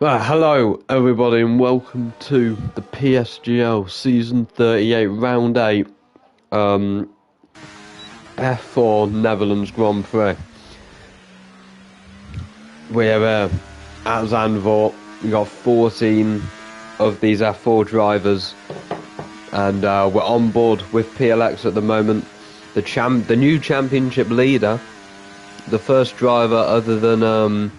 Hello everybody and welcome to the PSGL Season 38 Round 8 F4 Netherlands Grand Prix. We're at Zandvoort. We've got 14 of these F4 drivers and we're on board with PLX at the moment. The new championship leader, the first driver other than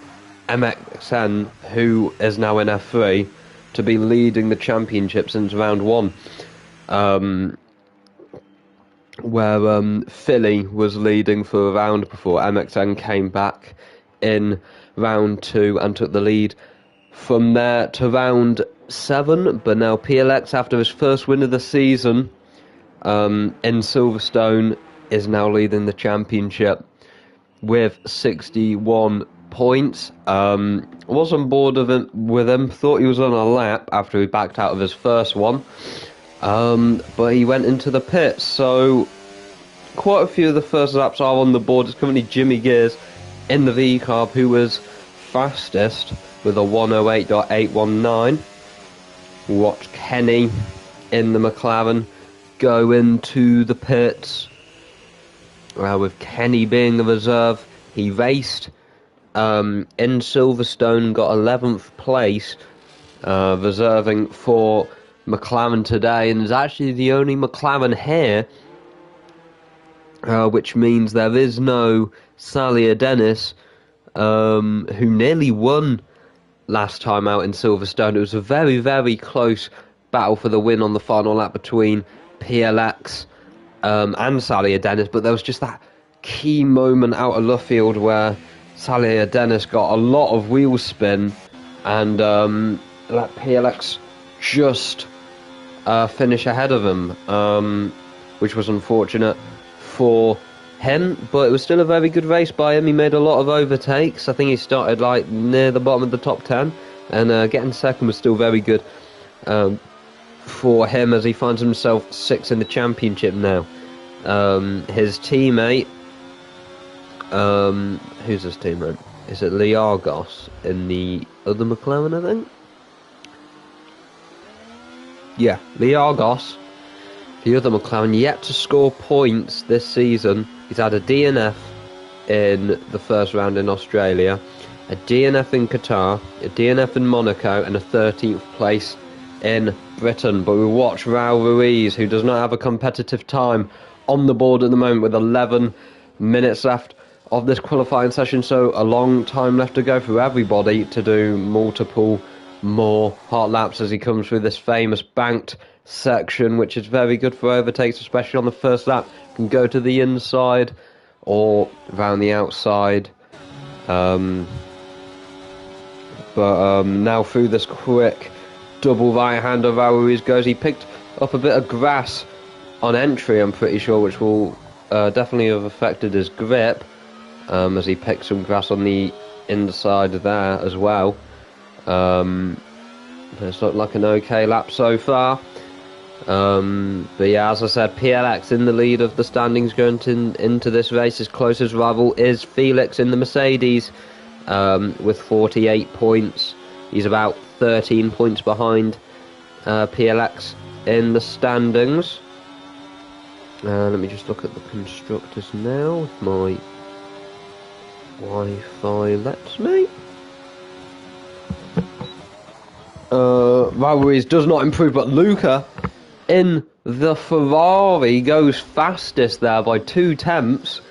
MXN, who is now in F3, to be leading the championship since round 1, where Philly was leading for a round before MXN came back in round 2 and took the lead from there to round 7. But now PLX, after his first win of the season in Silverstone, is now leading the championship with 61 points. I was on board with him, thought he was on a lap after he backed out of his first one, but he went into the pits, so quite a few of the first laps are on the board. It's currently Jimmy Gears in the V-Carb who was fastest with a 108.819. Watch Kenny in the McLaren go into the pits. With Kenny being the reserve, he raced in Silverstone, got 11th place, reserving for McLaren today, and is actually the only McLaren here, which means there is no Salia Dennis, who nearly won last time out in Silverstone. It was a very, very close battle for the win on the final lap between PLX and Salia Dennis, but there was just that key moment out of Luffield where Salia Dennis got a lot of wheel spin and let PLX just finish ahead of him, which was unfortunate for him, but it was still a very good race by him. He made a lot of overtakes. I think he started like near the bottom of the top 10, and getting second was still very good for him, as he finds himself 6th in the championship now. His teammate, who's his teammate? Is it Liargos in the other McLaren, I think? Yeah, Liargos, the other McLaren, yet to score points this season. He's had a DNF in the first round in Australia, a DNF in Qatar, a DNF in Monaco, and a 13th place in Britain. But we watch Raul Ruiz, who does not have a competitive time, on the board at the moment with 11 minutes left of this qualifying session, so a long time left to go for everybody to do multiple more hot laps as he comes through this famous banked section, which is very good for overtakes, especially on the first lap. You can go to the inside or around the outside, but now through this quick double right-hander, Raul Ruiz goes. He picked up a bit of grass on entry, I'm pretty sure, which will definitely have affected his grip, as he picked some grass on the inside there as well. It's looked like an okay lap so far. But yeah, as I said, PLX in the lead of the standings going into this race. His closest rival is Felix in the Mercedes, with 48 points. He's about 13 points behind PLX in the standings. Let me just look at the constructors now, if my Wi-Fi lets me. Ruiz does not improve, but Luca in the Ferrari goes fastest there by 2 tenths.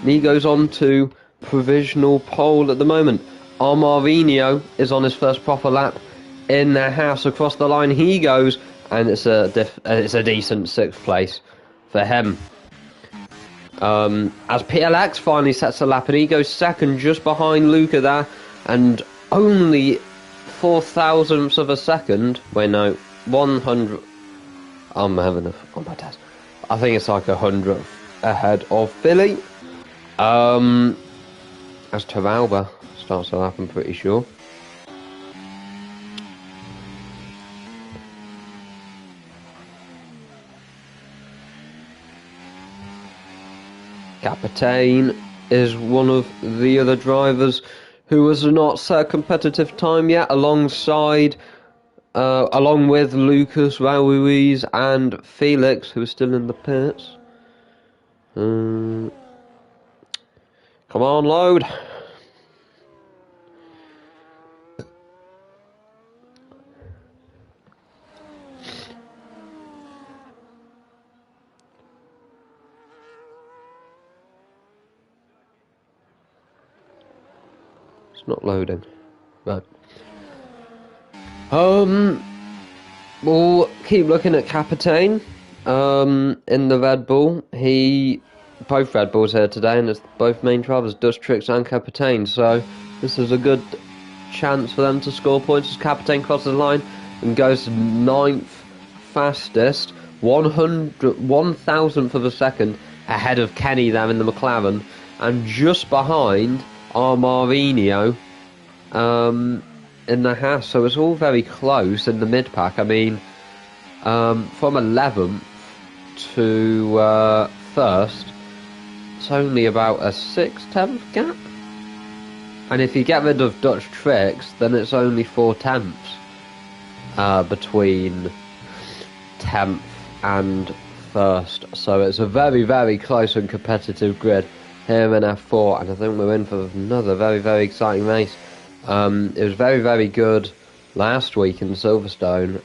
And he goes on to provisional pole at the moment. Armarinho is on his first proper lap in their house. Across the line he goes, and it's a decent 6th place for him. As PLX finally sets a lap, and he goes second just behind Luca there, and only 4 thousandths of a second. Wait, no, 100. I'm having on my test. I think it's like 100th ahead of Philly. As Taralba starts a lap, I'm pretty sure. Captain is one of the other drivers who has not set a competitive time yet, along with Lucas Ruiz and Felix, who is still in the pits. Come on, load. It's not loading. Right. We'll keep looking at Captain in the Red Bull. Both Red Bulls here today, and it's both main drivers, Dutch Tricks and Captain. So this is a good chance for them to score points as Captain crosses the line and goes 9th fastest, 1,000th of a second ahead of Kenny there in the McLaren, and just behind Armarinho in the Haas. So it's all very close in the mid pack. I mean, from 11th to first, it's only about a 6/10 gap. And if you get rid of Dutch Tricks, then it's only 4/10 between 10th and first. So it's a very, very close and competitive grid here in F4, and I think we're in for another very, very exciting race. It was very, very good last week in Silverstone,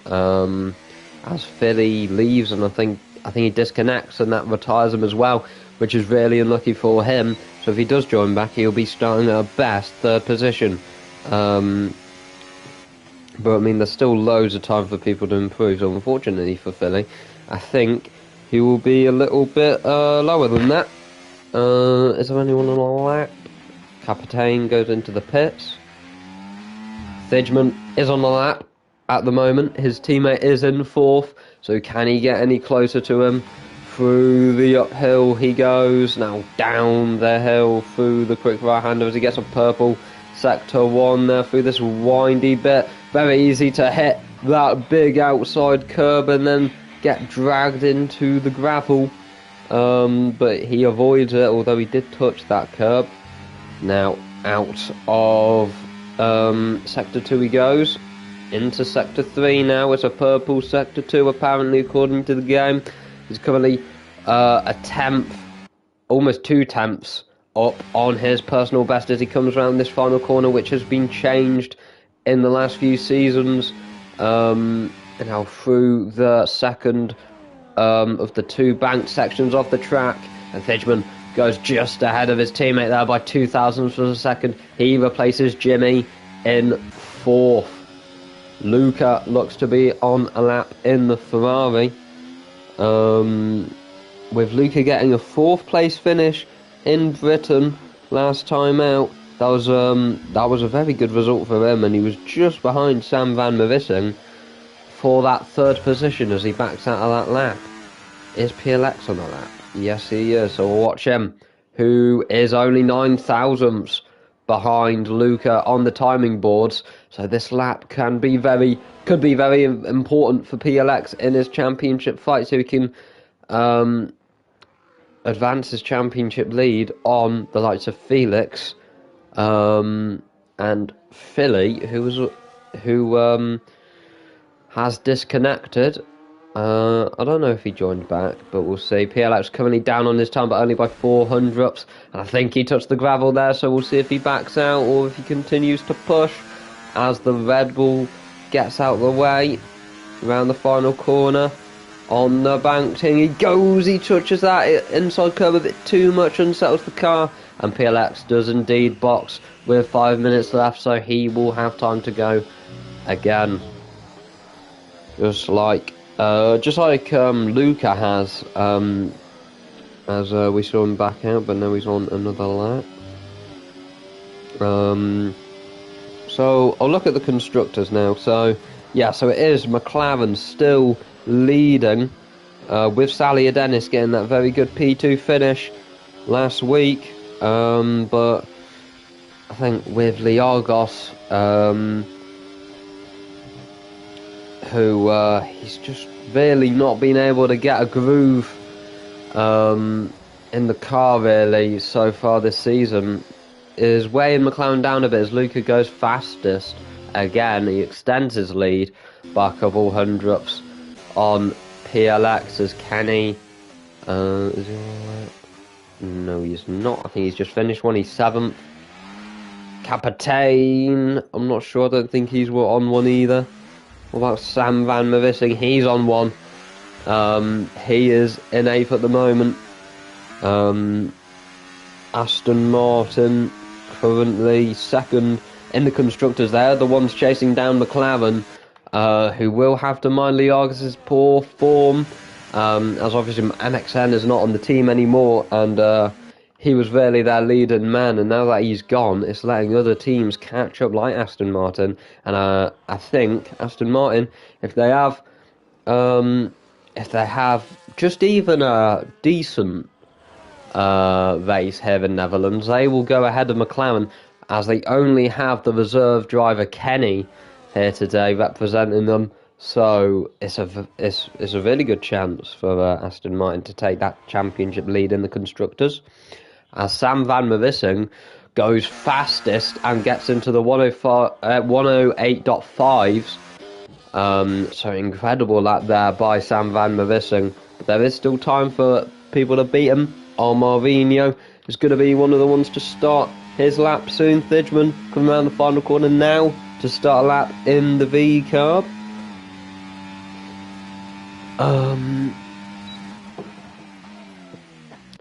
as Philly leaves, and I think he disconnects, and that retires him as well, which is really unlucky for him. So if he does join back, he'll be starting at best 3rd position. But I mean, there's still loads of time for people to improve. So unfortunately for Philly, I think he will be a little bit lower than that. Is there anyone on a lap? Captain goes into the pits. Thijman is on the lap at the moment. His teammate is in 4th, so can he get any closer to him? Through the uphill he goes, now down the hill through the quick right hander as he gets a purple sector 1 there through this windy bit. Very easy to hit that big outside curb and then get dragged into the gravel, but he avoids it, although he did touch that curb. Now out of Sector 2 he goes, into Sector 3 now. It's a purple Sector 2 apparently, according to the game. He's currently a 10th, almost 2/10 up on his personal best as he comes around this final corner, which has been changed in the last few seasons. And now through the second of the 2 banked sections of the track, and Thijman goes just ahead of his teammate there by 0.02 of a second. He replaces Jimmy in 4th. Luca looks to be on a lap in the Ferrari, with Luca getting a 4th place finish in Britain last time out. That was a very good result for him, and he was just behind Sam van Marissing for that 3rd position as he backs out of that lap. Is PLX on the lap? Yes, he is. So we'll watch him, who is only 9,000ths behind Luca on the timing boards. So this lap could be very important for PLX in his championship fight, so he can advance his championship lead on the likes of Felix and Philly, who has disconnected. I don't know if he joined back, but we'll see. PLX currently down on his time, but only by 400ths, and I think he touched the gravel there, so we'll see if he backs out or if he continues to push as the Red Bull gets out of the way around the final corner. On the bank thing he goes, he touches that inside curb a bit too much, unsettles the car, and PLX does indeed box with 5 minutes left, so he will have time to go again. Just like Luca has, as we saw him back out, but now he's on another lap. So I'll look at the constructors now. So yeah, so it is McLaren still leading, with Sally Dennis getting that very good P2 finish last week, but I think with Liargos, who he's just really not been able to get a groove in the car really so far this season. is weighing McLaren down a bit as Luca goes fastest. Again, he extends his lead by a couple hundredths on PLX as Kenny. Is he alright? No, he's not. I think he's just finished one. He's 7th. Captain, I'm not sure. I don't think he's on one either. What about Sam Van Mavissing? He's on one. He is in 8th at the moment. Aston Martin currently 2nd in the constructors. They're the ones chasing down McLaren, who will have to mind Lee Argus's poor form, as obviously MXN is not on the team anymore, and he was really their leading man, and now that he's gone, it's letting other teams catch up like Aston Martin. And I think Aston Martin, if they have just even a decent race here in Netherlands, they will go ahead of McLaren, as they only have the reserve driver Kenny here today representing them. So it's a really good chance for Aston Martin to take that championship lead in the constructors, as Sam Van Mavissing goes fastest and gets into the 108.5s. So incredible lap there by Sam Van Mavissing. But there is still time for people to beat him. Marvinho is going to be one of the ones to start his lap soon. Thidgeman coming around the final corner now to start a lap in the V car.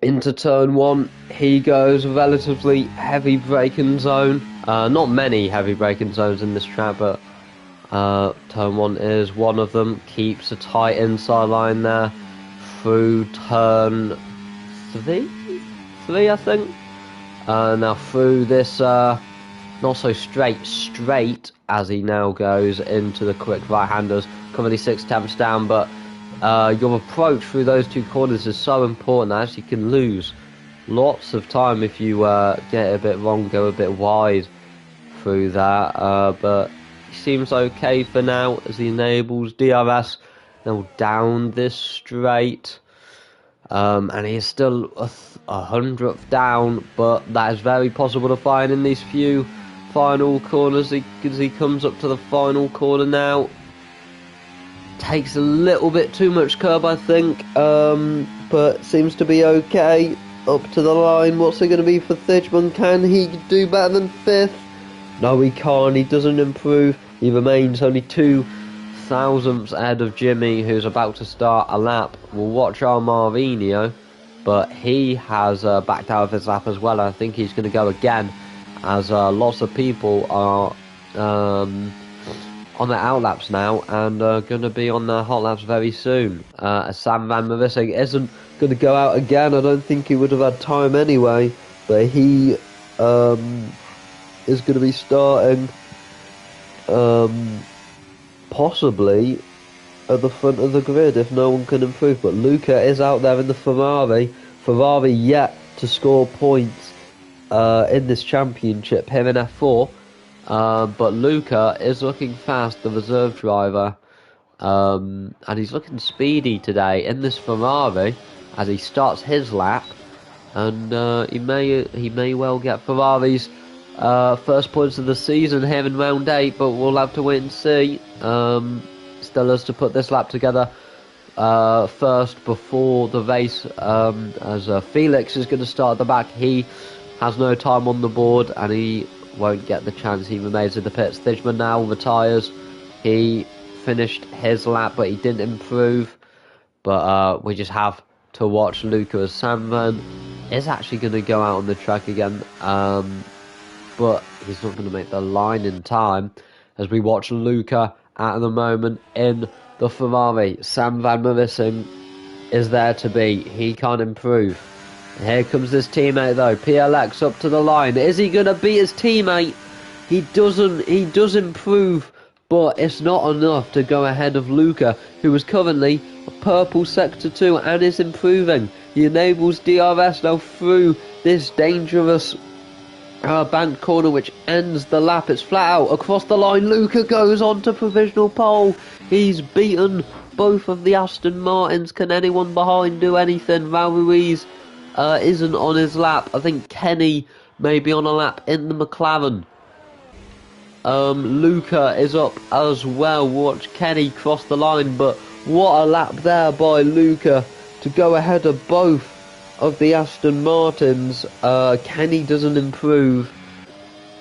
Into turn 1, he goes relatively heavy braking zone. Not many heavy braking zones in this track, but turn 1 is one of them. Keeps a tight inside line there through turn 3, I think. Now through this not so straight as he now goes into the quick right-handers. Currently 6/10 down, but your approach through those two corners is so important, as you can lose lots of time if you get a bit wrong, go a bit wide through that. But he seems okay for now as he enables DRS now down this straight. And he is still a hundredth down, but that is very possible to find in these few final corners as he comes up to the final corner now. Takes a little bit too much curb, I think, but seems to be okay. Up to the line, what's it going to be for Thidgeman? Can he do better than 5th? No, he can't. He doesn't improve. He remains only 2 thousandths ahead of Jimmy, who's about to start a lap. We'll watch our Marvinho, but he has backed out of his lap as well. I think he's going to go again, as lots of people are on their out laps now and going to be on their hot laps very soon. Sam Van Mavissing isn't going to go out again. I don't think he would have had time anyway, but he is going to be starting possibly at the front of the grid if no one can improve. But Luca is out there in the Ferrari yet to score points in this championship here in F4. But Luca is looking fast, the reserve driver, and he's looking speedy today in this Ferrari as he starts his lap, and he may well get Ferrari's first points of the season here in round 8, but we'll have to wait and see. Still has to put this lap together first before the race, as Felix is going to start at the back. He has no time on the board and he won't get the chance. He remains in the pits. Thidgeman now retires. He finished his lap, but he didn't improve. But we just have to watch Luca, as Sandman is actually going to go out on the track again. But he's not going to make the line in time, as we watch Luca at the moment in the Ferrari. Sam Van Mavissing is there to beat. He can't improve. Here comes his teammate though. PLX up to the line. Is he going to beat his teammate? He doesn't. He does improve, but it's not enough to go ahead of Luca, who is currently a purple sector 2 and is improving. He enables DRS now through this dangerous banked corner, which ends the lap. It's flat out across the line. Luca goes on to provisional pole. He's beaten both of the Aston Martins. Can anyone behind do anything? Val Ruiz isn't on his lap. I think Kenny maybe on a lap in the McLaren. Luca is up as well. Watch Kenny cross the line, but what a lap there by Luca to go ahead of both of the Aston Martins. Kenny doesn't improve.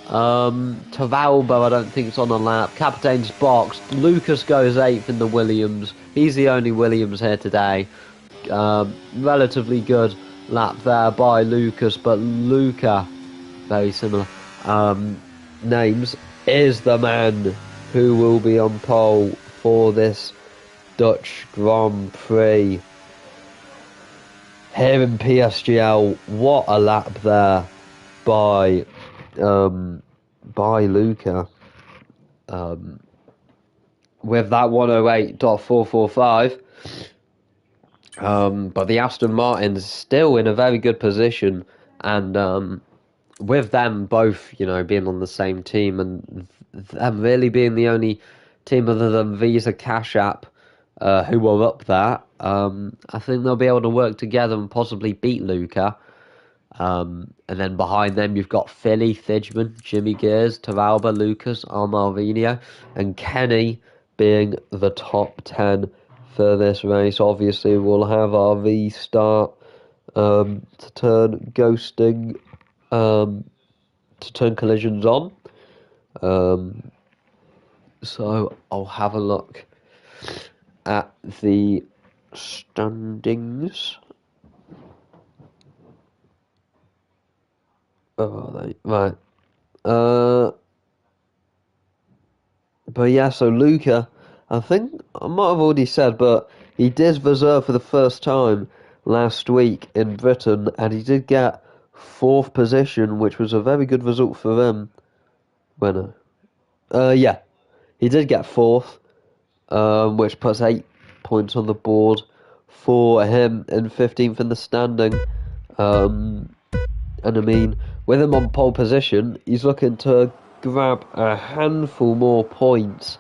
Tavalba, I don't think it's on a lap. Captain's box. Lucas goes 8th in the Williams. He's the only Williams here today. Relatively good lap there by Lucas, but Luca, very similar names, is the man who will be on pole for this Dutch Grand Prix. Here in PSGL, what a lap there by Luca. With that 108.445. But the Aston Martin's still in a very good position, and with them both, being on the same team and them really being the only team other than Visa Cash App who are up there, I think they'll be able to work together and possibly beat Luca. And then behind them you've got Philly, Thidgeman, Jimmy Gears, Toralba, Lucas, Armalvino, and Kenny being the top 10 for this race. Obviously we'll have our V start to turn ghosting, to turn collisions on. So I'll have a look at the standings. Oh, are they? Right. But yeah, so Luca, I think I might have already said, but he did reserve for the first time last week in Britain, and he did get 4th position, which was a very good result for him. Winner. Yeah, he did get 4th, which puts 8 points on the board for him and 15th in the standing. And I mean, with him on pole position, he's looking to grab a handful more points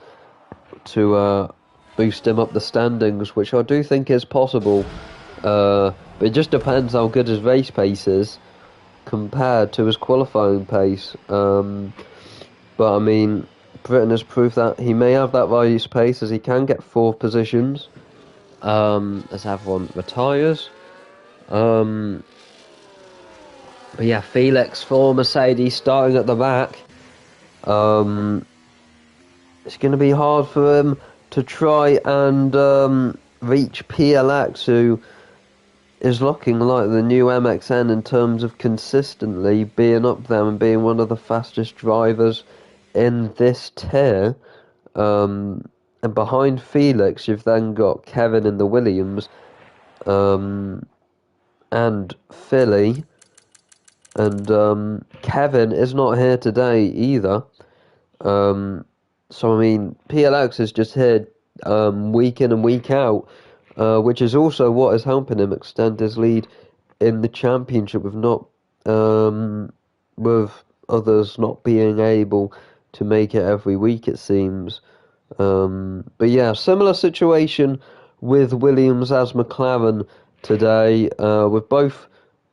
to boost him up the standings, which I do think is possible. But it just depends how good his race pace is compared to his qualifying pace. But I mean, Britain has proved that he may have that race pace, as he can get 4th positions as everyone retires. But yeah, Felix for Mercedes starting at the back. It's going to be hard for him to try and reach PLX, who is looking like the new MXN in terms of consistently being up there and being one of the fastest drivers in this tier. And behind Felix, you've then got Kevin in the Williams, and Philly. And Kevin is not here today either. So I mean, PLX is just here week in and week out, which is also what is helping him extend his lead in the championship, with others not being able to make it every week, it seems. But yeah, similar situation with Williams as McLaren today, with both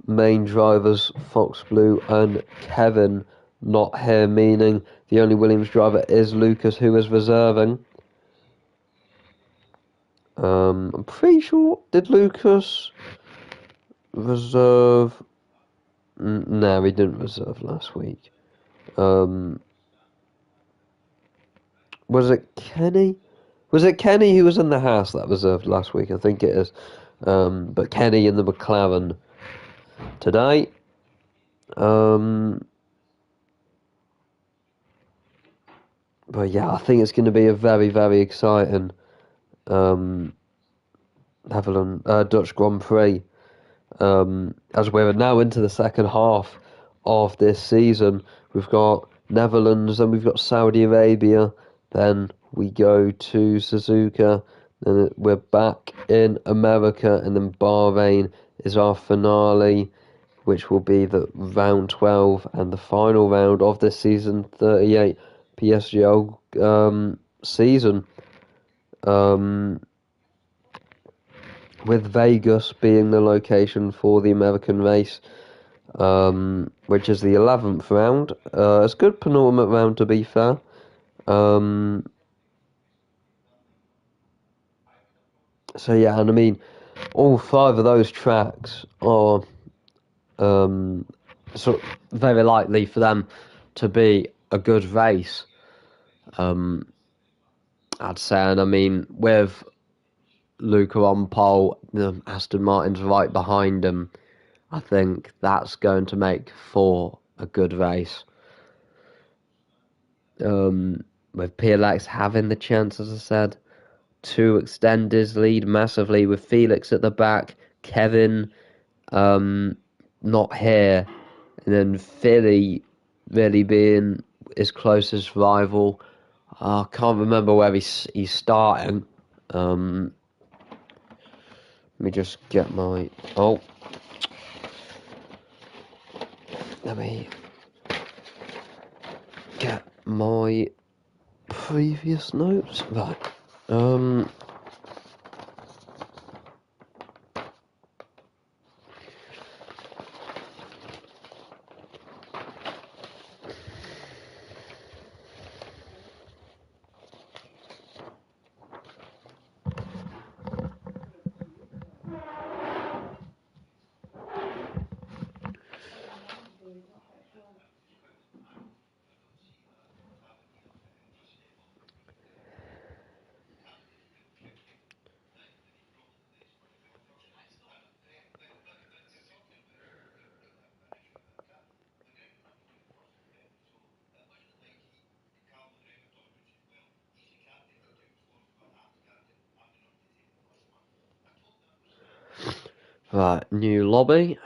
main drivers, Fox Blue and Kevin, not here, meaning the only Williams driver is Lucas, who is reserving. I'm pretty sure, did Lucas reserve? No, he didn't reserve last week. Was it Kenny? Was it Kenny who was in the house that reserved last week? I think it is. But Kenny in the McLaren today. But yeah, I think it's going to be a very, very exciting Dutch Grand Prix. As we're now into the second half of this season, we've got Netherlands, then we've got Saudi Arabia, then we go to Suzuka, then we're back in America, and then Bahrain is our finale, which will be the round 12 and the final round of this season 38 PSGL season. With Vegas being the location for the American race. which is the 11th round. It's a good penultimate round, to be fair. So yeah, and I mean, all five of those tracks are sort of very likely for them to be a good race. I'd say, and I mean, with Luca on pole, Aston Martin's right behind him. I think that's going to make for a good race. With PLX having the chance, as I said, to extend his lead massively with Felix at the back, Kevin not here, and then Philly really being his closest rival. I can't remember where he's starting. Let me just get my let me get my previous notes. Right. Right, new lobby.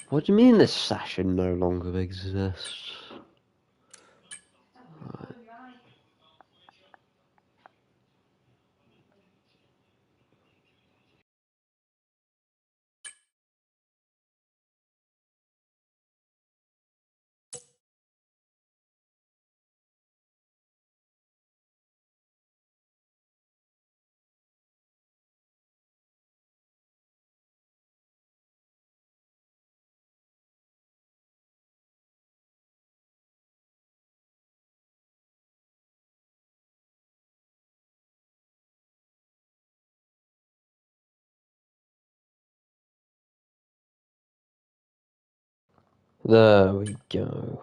What do you mean this session no longer exists? There we go.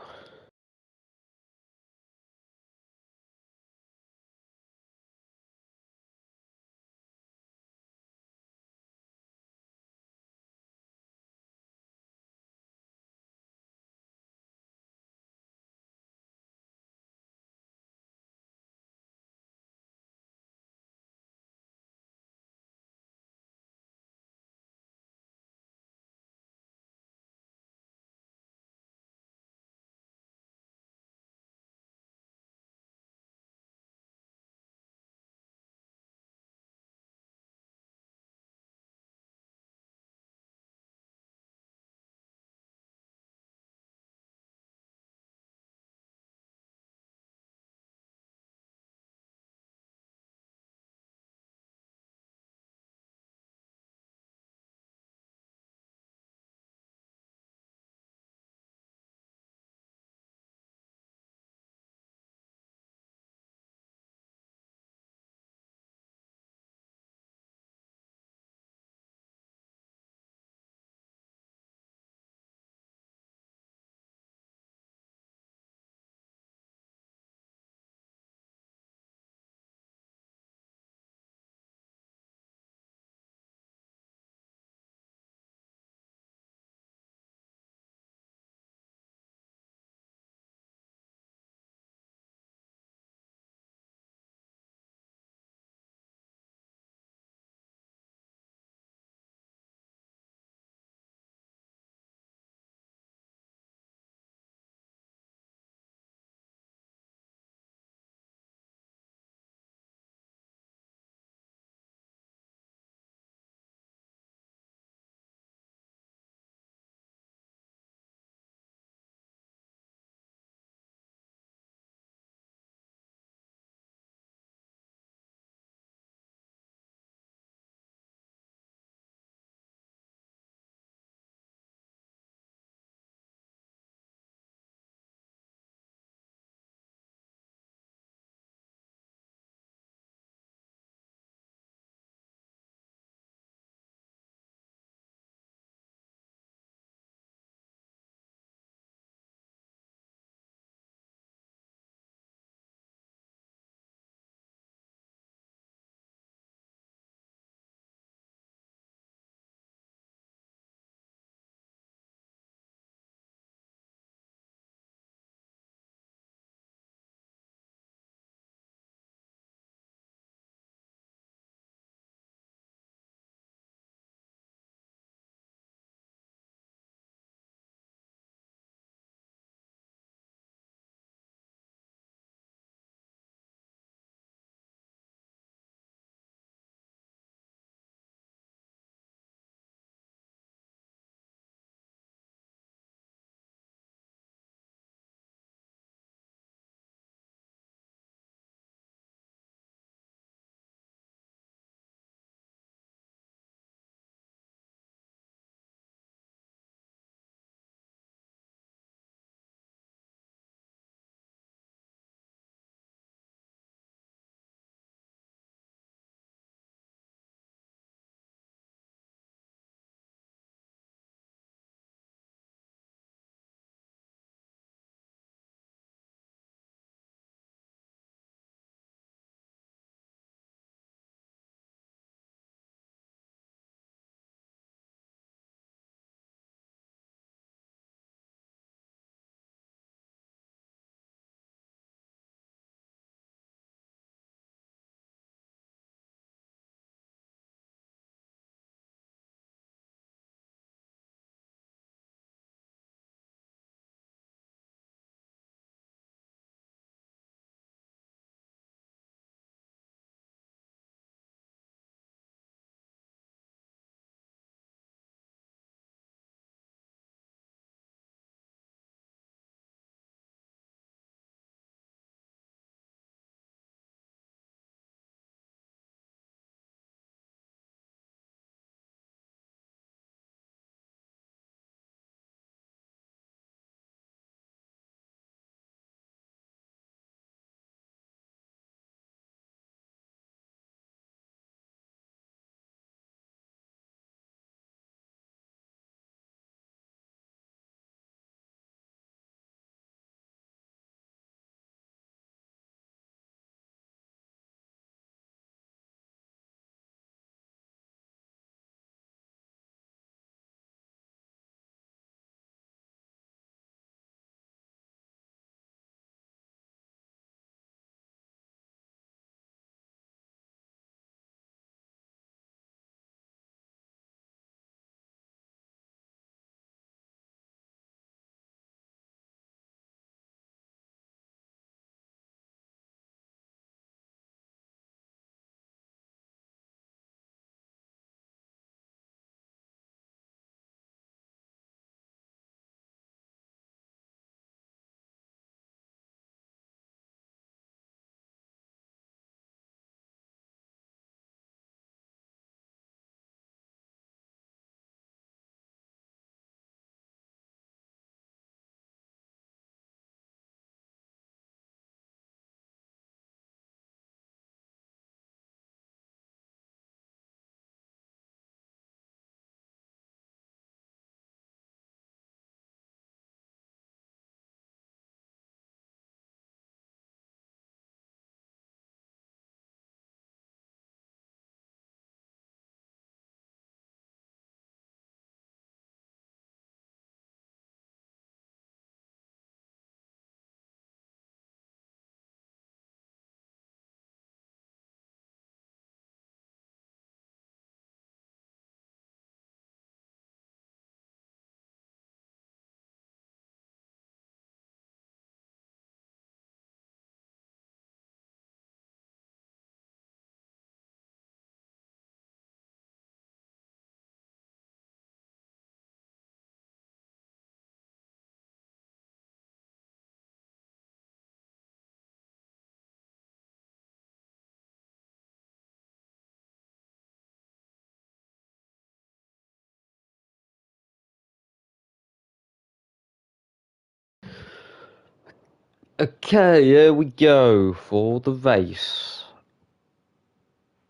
Okay, here we go for the race.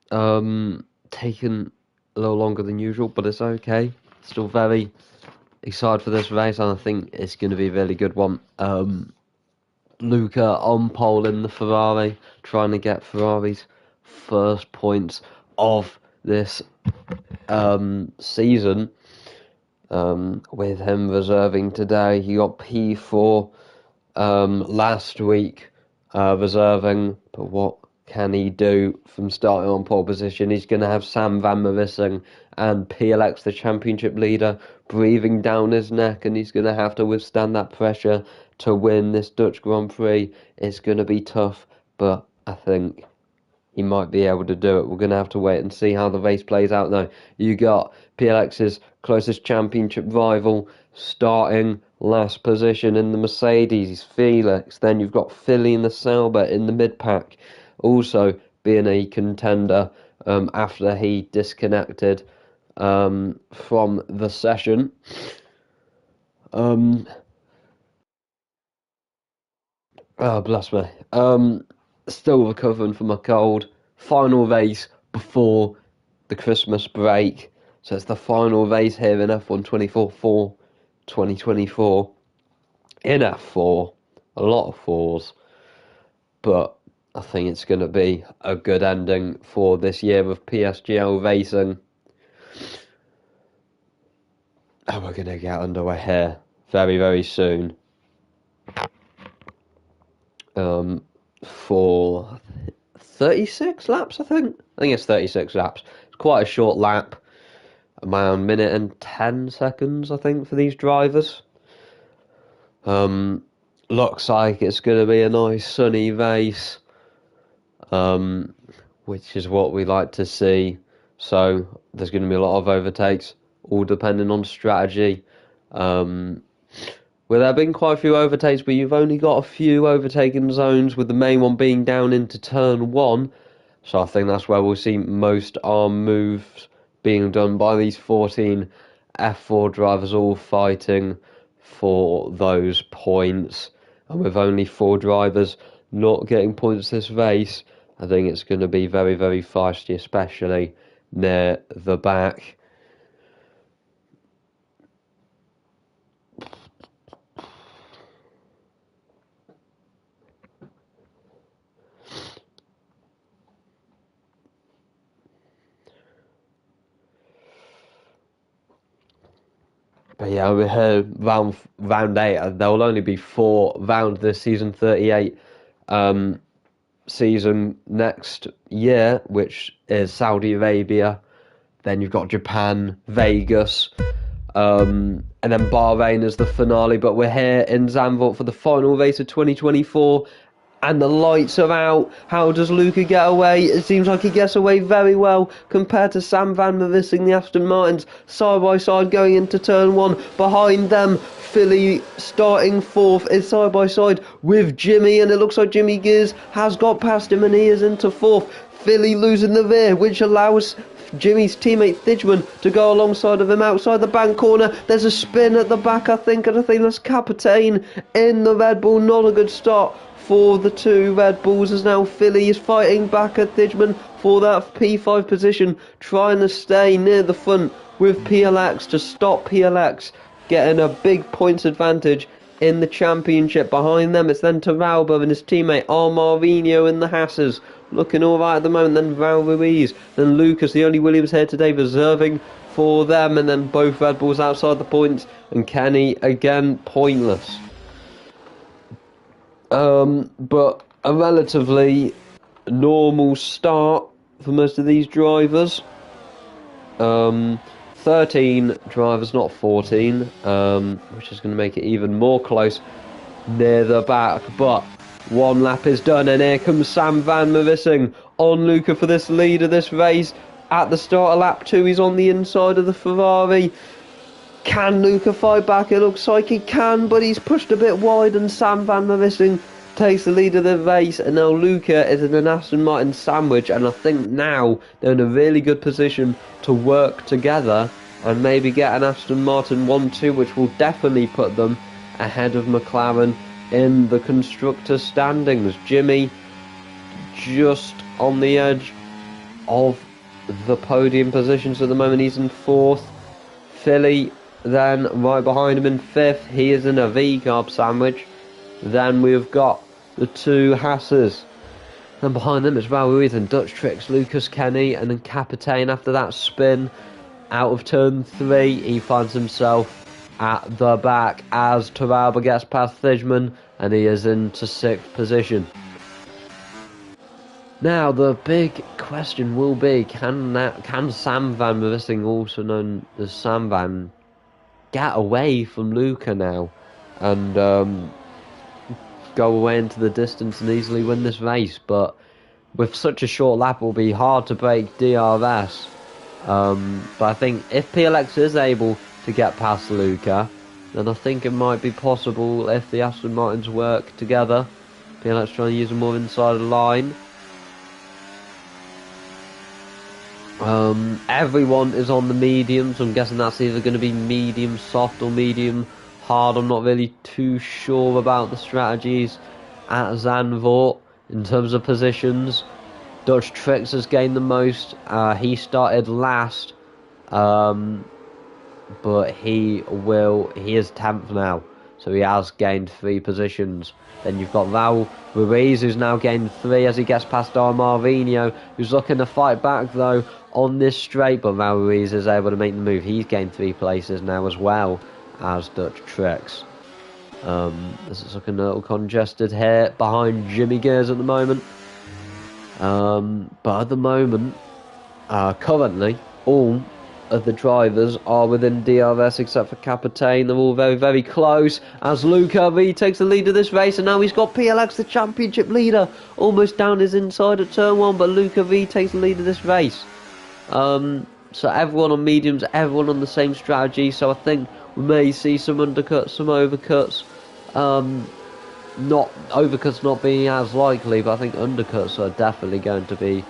Taken a little longer than usual, but it's okay. Still very excited for this race, and I think it's going to be a really good one. Luca on pole in the Ferrari, trying to get Ferrari's first points of this season. With him reserving today, he got P4 last week, reserving, but what can he do from starting on pole position? He's going to have Sam Van Marissing and PLX, the championship leader, breathing down his neck, and he's going to have to withstand that pressure to win this Dutch Grand Prix. It's going to be tough, but I think he might be able to do it. We're going to have to wait and see how the race plays out now. You got PLX's closest championship rival starting last position in the Mercedes, Felix. Then you've got Philly and the Sauber in the mid-pack, also being a contender after he disconnected from the session. Oh, bless me. Still recovering from a cold. Final race before the Christmas break. So it's the final race here in F1 24 for 2024. In F4. A lot of fours. But I think it's going to be a good ending for this year of PSGL racing. And we're going to get underway here very, very soon. For 36 laps, I think it's 36 laps. It's quite a short lap, around a minute and 10 seconds, I think, for these drivers. Looks like it's going to be a nice sunny race, which is what we like to see. So there's going to be a lot of overtakes, all depending on strategy. Well, there have been quite a few overtakes, but you've only got a few overtaking zones, with the main one being down into turn 1. So I think that's where we'll see most arm moves being done by these 14 F4 drivers, all fighting for those points. And with only 4 drivers not getting points this race, I think it's going to be very, very feisty, especially near the back. But yeah, we heard round 8. There will only be 4 rounds this season, 38 season next year, which is Saudi Arabia. Then you've got Japan, Vegas, and then Bahrain is the finale. But we're here in Zandvoort for the final race of 2024. And the lights are out. How does Luca get away? It seems like he gets away very well compared to Sam Van Marissing, the Aston Martins, side by side going into turn 1. Behind them, Philly starting 4th is side by side with Jimmy, and it looks like Jimmy Gears has got past him and he is into 4th. Philly losing the rear, which allows Jimmy's teammate Thijman to go alongside of him outside the bank corner. There's a spin at the back, I think, and I think that's Captain in the Red Bull. Not a good start for the 2 Red Bulls, as now Philly is fighting back at Thijman for that P5 position, trying to stay near the front with PLX to stop PLX getting a big points advantage in the championship. Behind them, it's then Tarauba and his teammate Armarinho in the Hasses, looking alright at the moment. Then Val Ruiz, then Lucas, the only Williams here today, reserving for them, and then both Red Bulls outside the points, and Kenny again pointless. But a relatively normal start for most of these drivers. 13 drivers, not 14, which is going to make it even more close near the back. But 1 lap is done, and here comes Sam Van Marissing on Luca for this lead of this race. At the start of lap 2, he's on the inside of the Ferrari. Can Luca fight back? It looks like he can, but he's pushed a bit wide, and Sam Van Marissing takes the lead of the race, and now Luca is in an Aston Martin sandwich, and I think now they're in a really good position to work together and maybe get an Aston Martin 1-2, which will definitely put them ahead of McLaren in the constructor standings. Jimmy just on the edge of the podium positions at the moment. He's in 4th. Philly then right behind him in 5th. He is in a V-carb sandwich. Then we've got the 2 Hasses. And behind them is Ruiz and Dutch Tricks, Lucas Kenny, and then Capitaine after that spin out of turn 3. He finds himself at the back as Toralba gets past Thijman, and he is into 6th position. Now the big question will be, can Sam Van Vissing, also known as Sam Van, get away from Luca now and go away into the distance and easily win this race? But with such a short lap, it will be hard to break DRS. But I think if PLX is able to get past Luca, then I think it might be possible if the Aston Martins work together. PLX trying to use a more inside line. Everyone is on the medium, so I'm guessing that's either going to be medium soft or medium hard. I'm not really too sure about the strategies at Zandvoort in terms of positions. Dutch Tricks has gained the most. He started last, but he is 10th now, so he has gained 3 positions. Then you've got Raul Ruiz, who's now gained 3 as he gets past Marvinho, who's looking to fight back though on this straight, but Raul Ruiz is able to make the move. He's gained 3 places now as well as Dutch Tricks. This is looking a little congested here behind Jimmy Gears at the moment. But at the moment, currently, all of the drivers are within DRS except for Capitaine. They're all very, very close as Luca V takes the lead of this race, and now he's got PLX, the championship leader, almost down his inside at turn 1, but Luca V takes the lead of this race. So everyone on mediums, everyone on the same strategy, so I think we may see some undercuts, some overcuts. Overcuts not being as likely, but I think undercuts are definitely going to be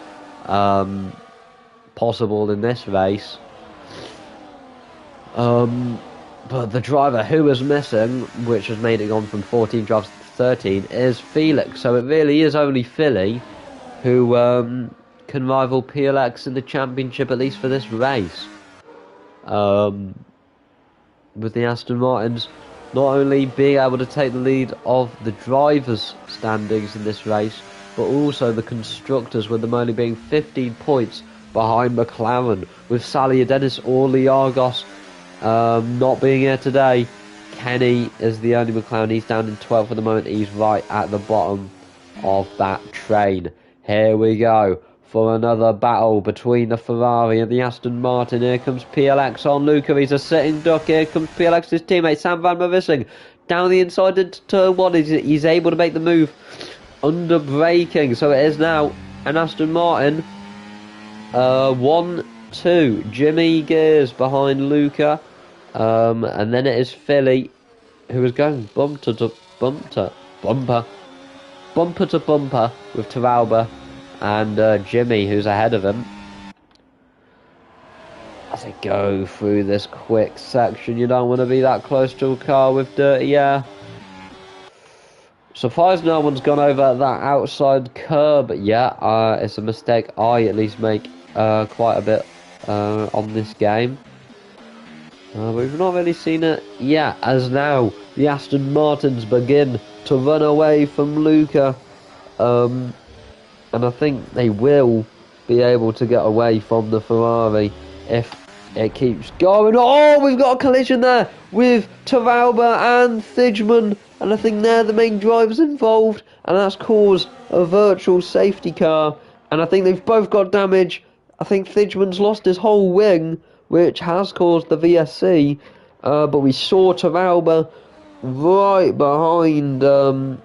possible in this race. But the driver who is missing, which has made it on from 14 drives to 13, is Felix. So it really is only Philly who can rival PLX in the championship, at least for this race. With the Aston Martins not only being able to take the lead of the drivers' standings in this race, but also the constructors, with them only being 15 points behind McLaren, with Salia Dennis or Liargos not being here today. Kenny is the only McLaren. He's down in 12th at the moment. He's right at the bottom of that train. Here we go for another battle between the Ferrari and the Aston Martin. Here comes PLX on Luca. He's a sitting duck. Here comes PLX's teammate Sam Van Vissing down the inside into turn 1. He's able to make the move under braking. So it is now an Aston Martin 1-2. Jimmy Gears behind Luca. And then it is Philly, who is going bumper to bumper with Toralba and Jimmy, who's ahead of him. As they go through this quick section, you don't want to be that close to a car with dirty air. Surprised no one's gone over that outside curb yet. It's a mistake I at least make quite a bit on this game. But we've not really seen it yet, as now the Aston Martins begin to run away from Luca. And I think they will be able to get away from the Ferrari if it keeps going. Oh, we've got a collision there with Toralba and Thijman, and I think they're the main drivers involved, and that's caused a virtual safety car, and I think they've both got damage. I think Thijman's lost his whole wing, which has caused the VSC, but we saw Toralba right behind, I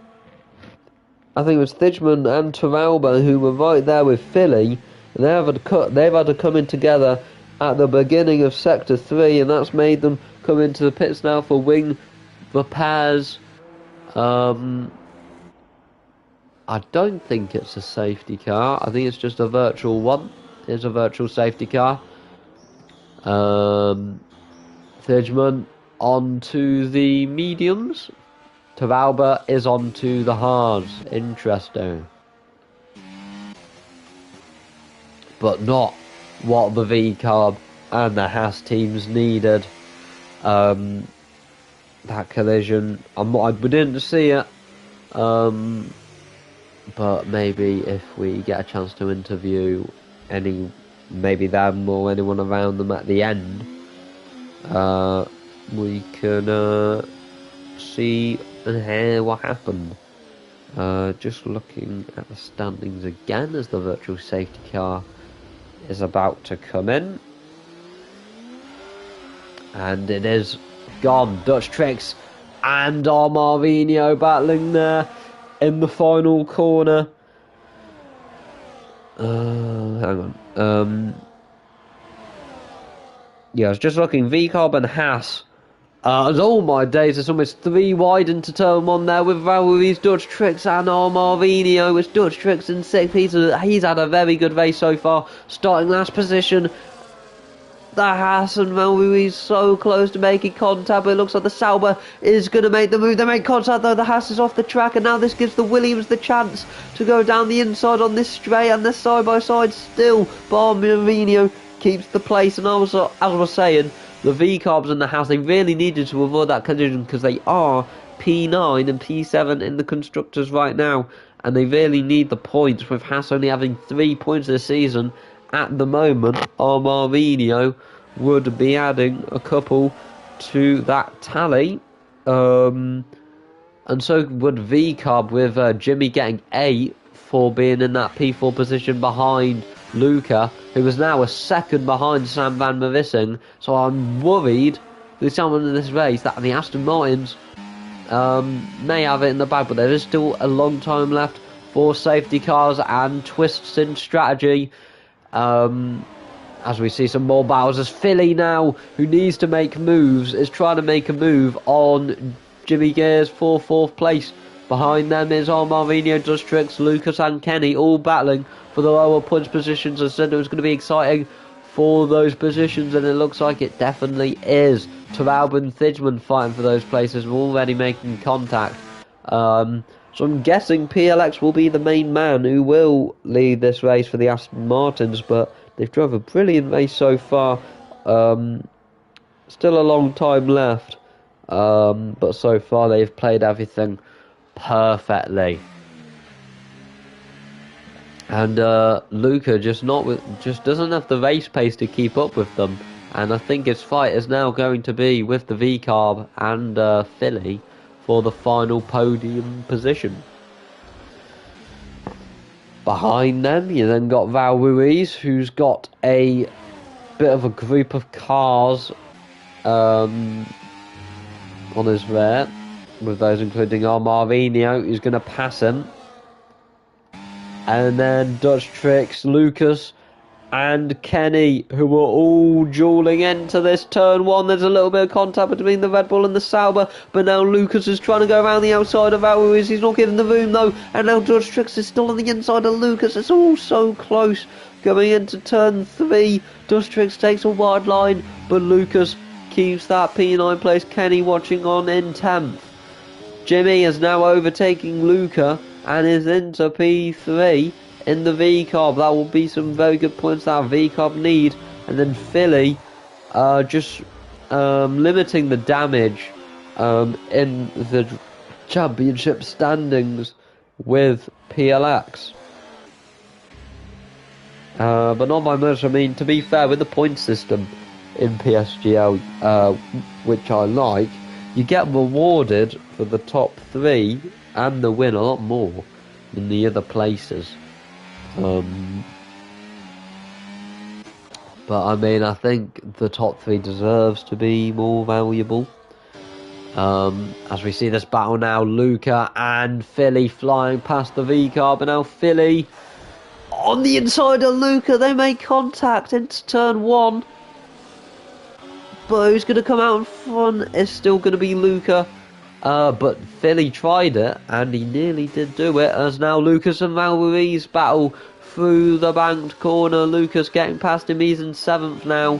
think it was Thijman and Toralba who were right there with Philly, and they've had to come in together at the beginning of Sector 3, and that's made them come into the pits now for wing repairs. I don't think it's a safety car. I think it's just a virtual one. It's a virtual safety car. Thijman on to the mediums. Toralba is on to the hards. Interesting. But not what the V-Carb and the Haas teams needed. That collision, we didn't see it. But maybe if we get a chance to interview maybe them or anyone around them at the end, we can see and hear what happened. Just looking at the standings again as the virtual safety car is about to come in, and it is gone. Dutch Tricks and Marvinho battling there in the final corner. Hang on. Yeah, I was just looking. V-Carb and Haas. Oh my days, it's almost 3 wide into turn 1 there with Valveri's Dutch Tricks and Marvinho. It's Dutch Tricks in 6th. He's had a very good race so far. Starting last position. The Haas and Valveri's so close to making contact, but it looks like the Sauber is going to make the move. They make contact though, the Haas is off the track, and now this gives the Williams the chance to go down the inside on this straight, and they're side by side still. Marvinho keeps the place, and as I was saying, the V-Carbs and the Haas, they really needed to avoid that collision because they are P9 and P7 in the Constructors right now, and they really need the points, with Haas only having 3 points this season. At the moment, Marvinho would be adding a couple to that tally. And so would V-Carb, with Jimmy getting 8 for being in that P4 position behind Luca, who is now a second behind Sam Van Mavissing. So I'm worried with someone in this race that the Aston Martins may have it in the bag, but there is still a long time left for safety cars and twists in strategy. As we see some more battles, as Philly now, who needs to make moves, is trying to make a move on Jimmy Gears for 4th place. Behind them is Marvinho, Dutch Tricks, Lucas and Kenny, all battling for the lower points positions. I said it was going to be exciting for those positions, and it looks like it definitely is. Toralba and Thijman fighting for those places. We're already making contact. So I'm guessing PLX will be the main man who will lead this race for the Aston Martins, but they've drove a brilliant race so far. Still a long time left, but so far they've played everything perfectly. And Luca just doesn't have the race pace to keep up with them, and I think his fight is now going to be with the V-Carb and Philly for the final podium position. Behind them, you then got Val Ruiz, who's got a bit of a group of cars on his rear, with those including Marvinho, who's going to pass him. And then Dutch Tricks, Lucas and Kenny, who are all dueling into this turn 1. There's a little bit of contact between the Red Bull and the Sauber, but now Lucas is trying to go around the outside of Ruiz. He's not giving the room though, and now Dutch Tricks is still on the inside of Lucas. It's all so close going into turn 3. Dutch Tricks takes a wide line, but Lucas keeps that P9 place. Kenny watching on in 10th. Jimmy is now overtaking Luca and is into P3 in the V-Carb. That will be some very good points that V-Carb need. And then Philly just limiting the damage in the championship standings with PLX. But not by much. I mean, to be fair, with the point system in PSGL, which I like, you get rewarded for the top 3 and the win a lot more than the other places. But I mean, I think the top 3 deserves to be more valuable. As we see this battle now, Luca and Philly flying past the V-Carb, and now Philly on the inside of Luca. They make contact into turn 1. But who's going to come out in front is still going to be Luca. But Philly tried it, and he nearly did do it, as now Lucas and Val Ruiz battle through the banked corner. Lucas getting past him, he's in 7th now.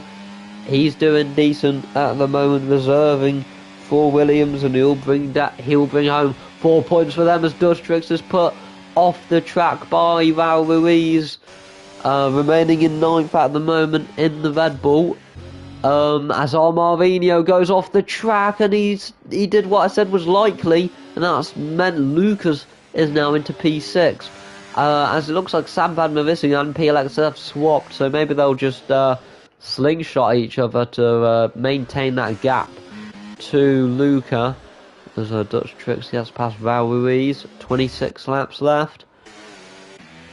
He's doing decent at the moment, reserving for Williams, and he'll bring home 4 points for them as Dutch Tricks is put off the track by Val Ruiz, remaining in 9th at the moment in the Red Bull. As Armarinho goes off the track, and he did what I said was likely, and that's meant Lucas is now into P6. As it looks like Sam Van Marissing and PLX have swapped, so maybe they'll just slingshot each other to maintain that gap to Luca. There's a Dutch Tricks gets past Val Ruiz. 26 laps left.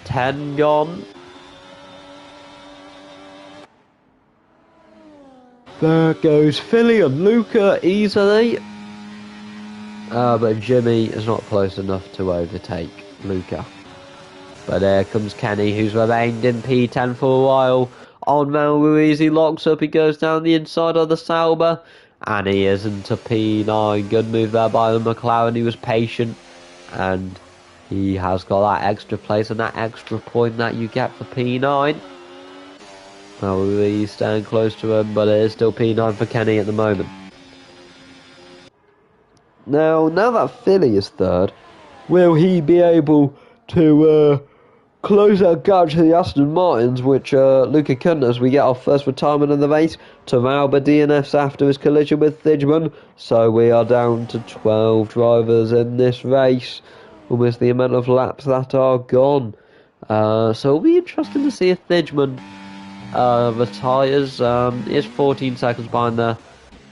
10 gone. There goes Philly and Luca easily. But Jimmy is not close enough to overtake Luca. But there comes Kenny, who's remained in P10 for a while. On Val Ruiz, he locks up, he goes down the inside of the Sauber. And he is into P9. Good move there by the McLaren. He was patient. And he has got that extra place and that extra point that you get for P9. Val Ruiz staying close to him, but it is still P9 for Kenny at the moment. Now that Philly is third, will he be able to close that gap to the Aston Martins, which Luca couldn't, as we get our first retirement in the race? Toralba DNFs after his collision with Thijman, so we are down to 12 drivers in this race, almost the amount of laps that are gone. So it'll be interesting to see if Thijman retires. He is 14 seconds behind the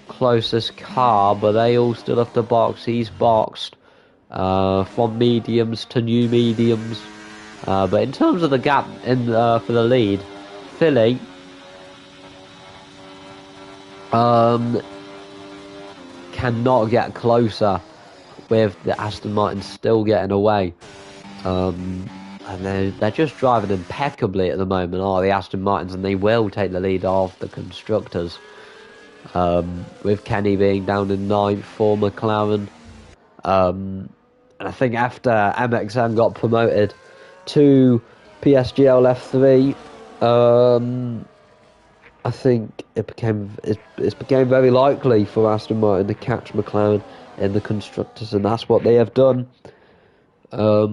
closest car, but they all still have to box. He's boxed from mediums to new mediums. But in terms of the gap in for the lead, Philly cannot get closer with the Aston Martin still getting away. And they're just driving impeccably at the moment, the Aston Martins, and they will take the lead off the constructors. With Kenny being down in 9th for McLaren. And I think after MXM got promoted to PSGL F3, I think it became very likely for Aston Martin to catch McLaren in the constructors, and that's what they have done. But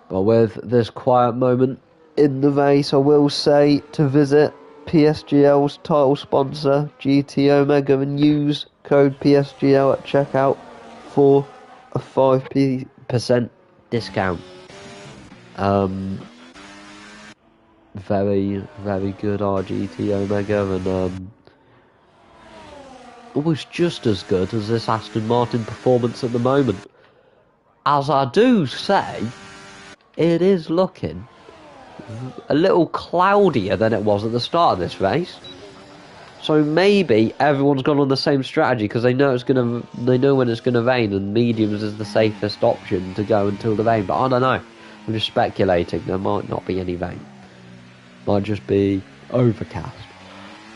with this quiet moment in the race, I will say to visit PSGL's title sponsor, GT Omega, and use code PSGL at checkout for a 5% discount. Very, very good GT Omega, and almost just as good as this Aston Martin performance at the moment. As I do say, it is looking a little cloudier than it was at the start of this race. So maybe everyone's gone on the same strategy because they know when it's gonna rain, and mediums is the safest option to go until the rain. But I don't know. I'm just speculating. There might not be any rain. Might just be overcast.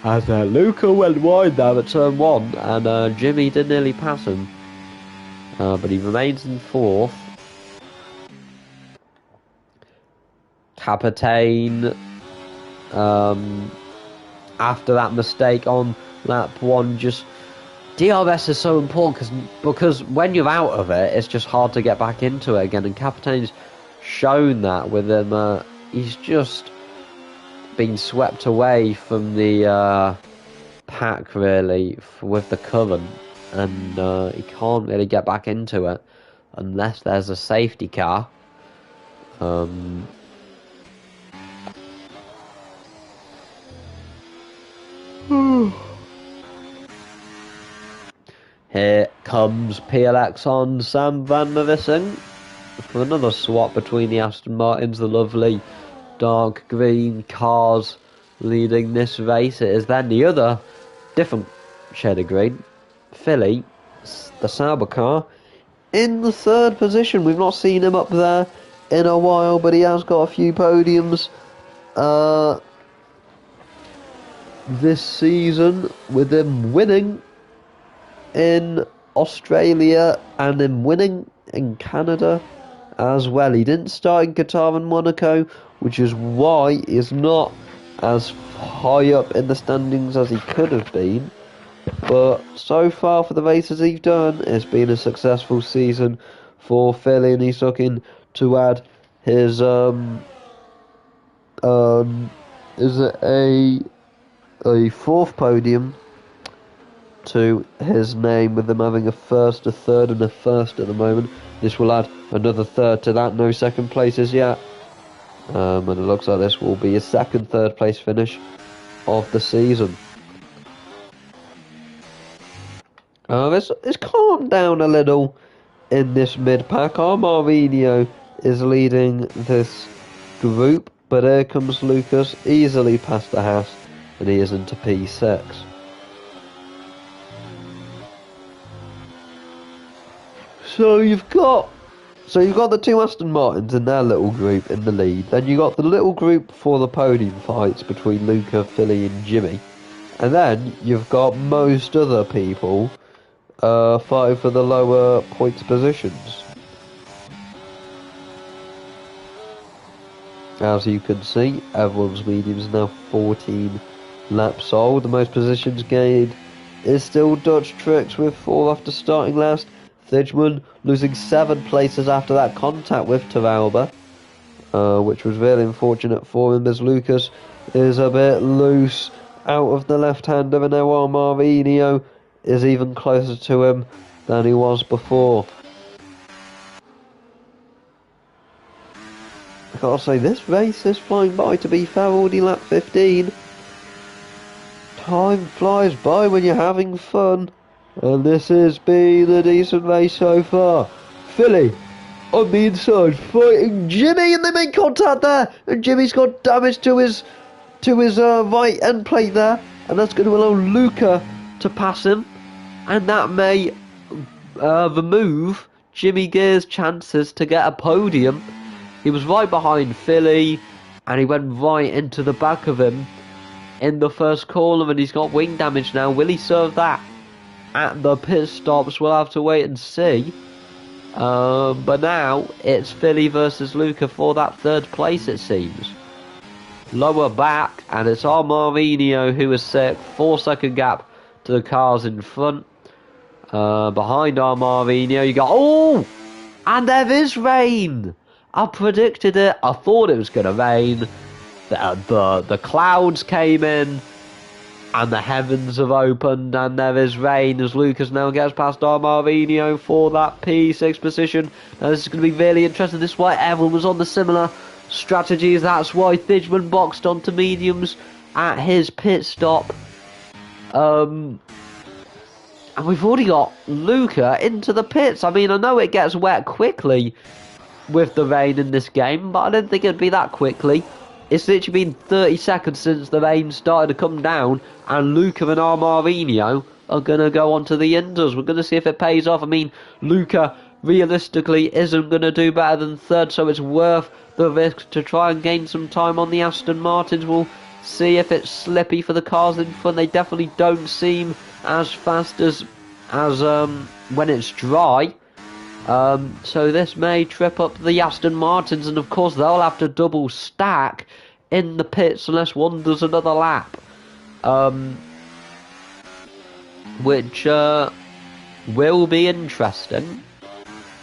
As Luca went wide there at turn 1, and Jimmy did nearly pass him, but he remains in 4th. Captain, after that mistake on lap 1, just DRS is so important because when you're out of it, it's just hard to get back into it again, and Captain's shown that with him. He's just been swept away from the pack really with the current, and he can't really get back into it unless there's a safety car. Here comes PLX on Sam Van Marissing for another swap between the Aston Martins. The lovely dark green cars leading this race. It is then the other different shade of green, Philly, the Sauber car, in the 3rd position. We've not seen him up there in a while, but he has got a few podiums this season, with him winning in Australia and him winning in Canada as well. He didn't start in Qatar and Monaco, which is why he's not as high up in the standings as he could have been. But so far for the races he's done, it's been a successful season for Philly, and he's looking to add his is it a fourth podium to his name, with him having a first, a third, and a first at the moment. This will add another third to that. No second places yet. And it looks like this will be his second third place finish of the season. It's calmed down a little in this mid-pack. Armarinho is leading this group, but here comes Lucas, easily past the Haas, and he is into P6. So you've got the two Aston Martins in their little group in the lead. Then you got the little group for the podium fights between Luca, Philly, and Jimmy, and then you've got most other people fighting for the lower points positions. As you can see, everyone's medium is now 14 laps old. The most positions gained is still Dutch Tricks with 4 after starting last. Thijman losing 7 places after that contact with Teralba, which was really unfortunate for him, as Lucas is a bit loose out of the left-hander, and now Armarinho is even closer to him than he was before. I gotta say, this race is flying by, to be fair. Already lap 15. Time flies by when you're having fun. And this has been a decent race so far. Philly on the inside fighting Jimmy, and they make contact there, and Jimmy's got damage to his right end plate there, and that's going to allow Luca to pass him, and that may remove Jimmy Gear's chances to get a podium. He was right behind Philly, and he went right into the back of him in the first corner, and he's got wing damage now. Will he serve that at the pit stops? We'll have to wait and see. But now it's Philly versus Luca for that third place, it seems. Lower back, and it's Armarinho who is sick. 4-second gap to the cars in front. Behind Armarinho, you got... Oh! And there is rain! I predicted it. I thought it was going to rain. The clouds came in, and the heavens have opened, and there is rain as Lucas now gets past Armarinho for that P6 position. Now this is going to be really interesting. This is why everyone was on the similar strategies. That's why Thijman boxed onto mediums at his pit stop. And we've already got Luca into the pits. I mean, I know it gets wet quickly with the rain in this game, but I didn't think it'd be that quickly. It's literally been 30 seconds since the rain started to come down, and Luca and Armarinho are going to go on to the Inders. We're going to see if it pays off. I mean, Luca realistically isn't going to do better than third, so it's worth the risk to try and gain some time on the Aston Martins. We'll see if it's slippy for the cars in front. They definitely don't seem as fast as when it's dry. So this may trip up the Aston Martins, and of course they'll have to double stack in the pits unless one does another lap, which will be interesting.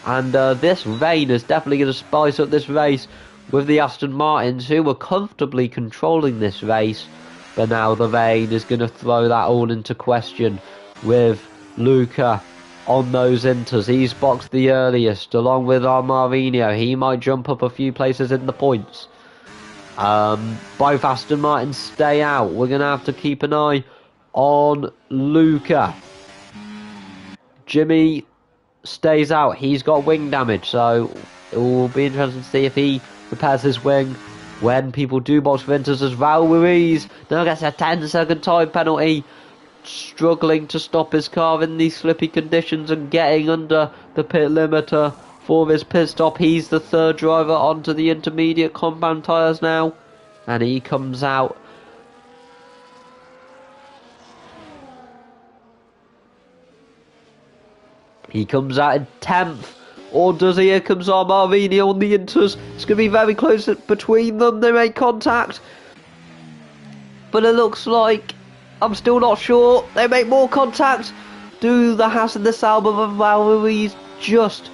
And this rain is definitely going to spice up this race with the Aston Martins, who were comfortably controlling this race, but now the rain is going to throw that all into question with Luca on those inters. He's boxed the earliest, along with Armarinho. He might jump up a few places in the points. Both Aston Martins stay out. We're going to have to keep an eye on Luca. Jimmy stays out. He's got wing damage, so it will be interesting to see if he repairs his wing when people do box for inters, as Val Ruiz now gets a 10-second time penalty, struggling to stop his car in these slippy conditions and getting under the pit limiter for his pit stop. He's the third driver onto the intermediate compound tyres now, and he comes out. He comes out in 10th, or does he? Here comes Armarinho on the inters. It's going to be very close between them. They make contact. but it looks like I'm still not sure. They make more contact. Do the Haas and the Sauber, but Ruiz just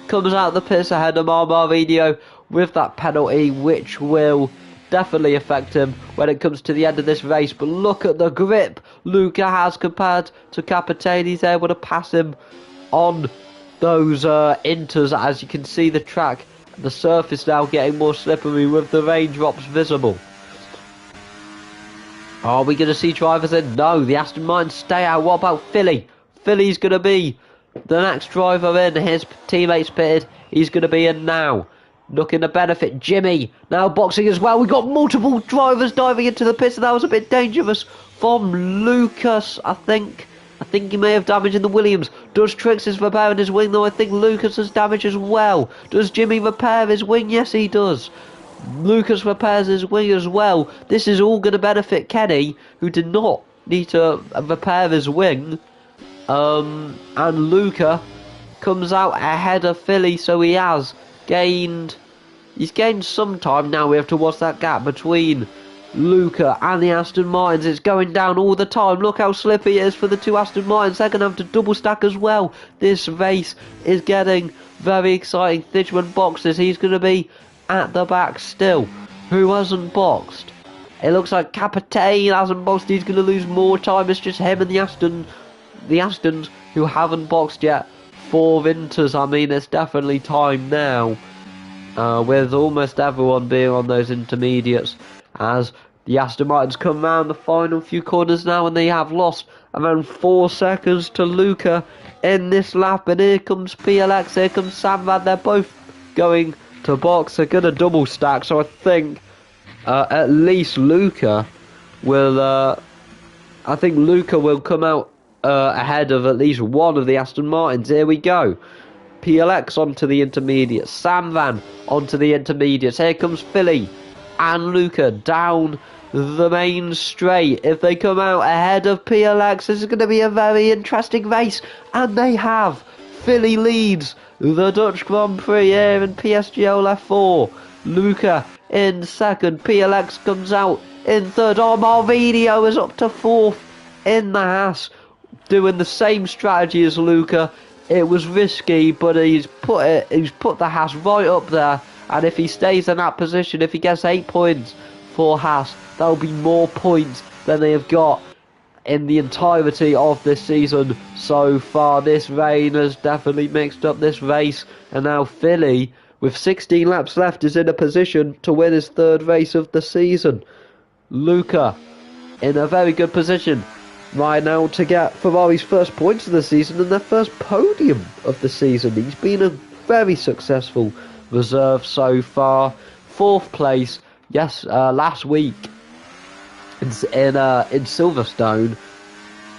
comes out the pits ahead of Marmarinho with that penalty, which will definitely affect him when it comes to the end of this race. But look at the grip Luca has compared to Capitani. He's able to pass him on those inters. As you can see, the track, the surface now getting more slippery with the raindrops visible. Are we going to see drivers in? No, the Aston Martin stay out. What about Philly? Philly's going to be the next driver in. His teammates pitted. He's going to be in now. Looking to benefit Jimmy. Now boxing as well. We got multiple drivers diving into the pits, and that was a bit dangerous from Lucas, I think. I think he may have damage in the Williams. Does Trix is repairing his wing, though I think Lucas has damage as well. Does Jimmy repair his wing? Yes, he does. Lucas repairs his wing as well. This is all going to benefit Kenny, who did not need to repair his wing. And Luca comes out ahead of Philly, so he has gained... He's gained some time. Now we have to watch that gap between Luca and the Aston Martins. It's going down all the time. Look how slippy it is for the two Aston Martins. They're going to have to double stack as well. This race is getting very exciting. Thidgeman boxes. He's going to be at the back still. Who hasn't boxed? It looks like Capitane hasn't boxed. He's going to lose more time. It's just him and the Astons who haven't boxed yet. 4 Inters. I mean, it's definitely time now. With almost everyone being on those intermediates, as the Aston Martins come round the final few corners now, and they have lost around 4 seconds to Luca in this lap. And here comes PLX, here comes Samvad. They're both going to box. They're going to double stack, so I think at least Luca will come out ahead of at least one of the Aston Martins. Here we go. PLX onto the intermediates, Sam Van onto the intermediates. Here comes Philly and Luca down the main straight. If they come out ahead of PLX, this is going to be a very interesting race, and they have. Philly leads the Dutch Grand Prix here in PSGL F4. Luca in second. PLX comes out in third. Marvinio is up to 4th in the Haas, doing the same strategy as Luca. It was risky, but he's put the Haas right up there, and if he stays in that position, if he gets 8 points for Haas, that'll be more points than they have got in the entirety of this season so far. This rain has definitely mixed up this race, and now Philly, with 16 laps left, is in a position to win his 3rd race of the season. Luca in a very good position right now to get Ferrari's first points of the season and their first podium of the season. He's been a very successful reserve so far. 4th place, yes, last week in Silverstone,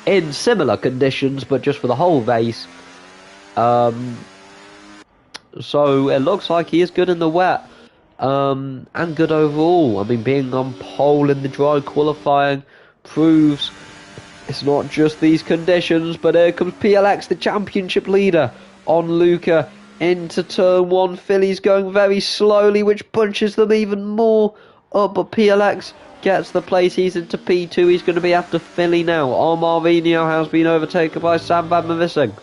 in similar conditions, but just for the whole race. So it looks like he is good in the wet, and good overall. I mean, being on pole in the dry qualifying proves it's not just these conditions. But here comes PLX, the championship leader, on Luca into turn 1. Philly's going very slowly, which punches them even more up, but PLX gets the place. He's into P2. He's going to be after Philly now. Marvinio has been overtaken by Sam Van Mavissing,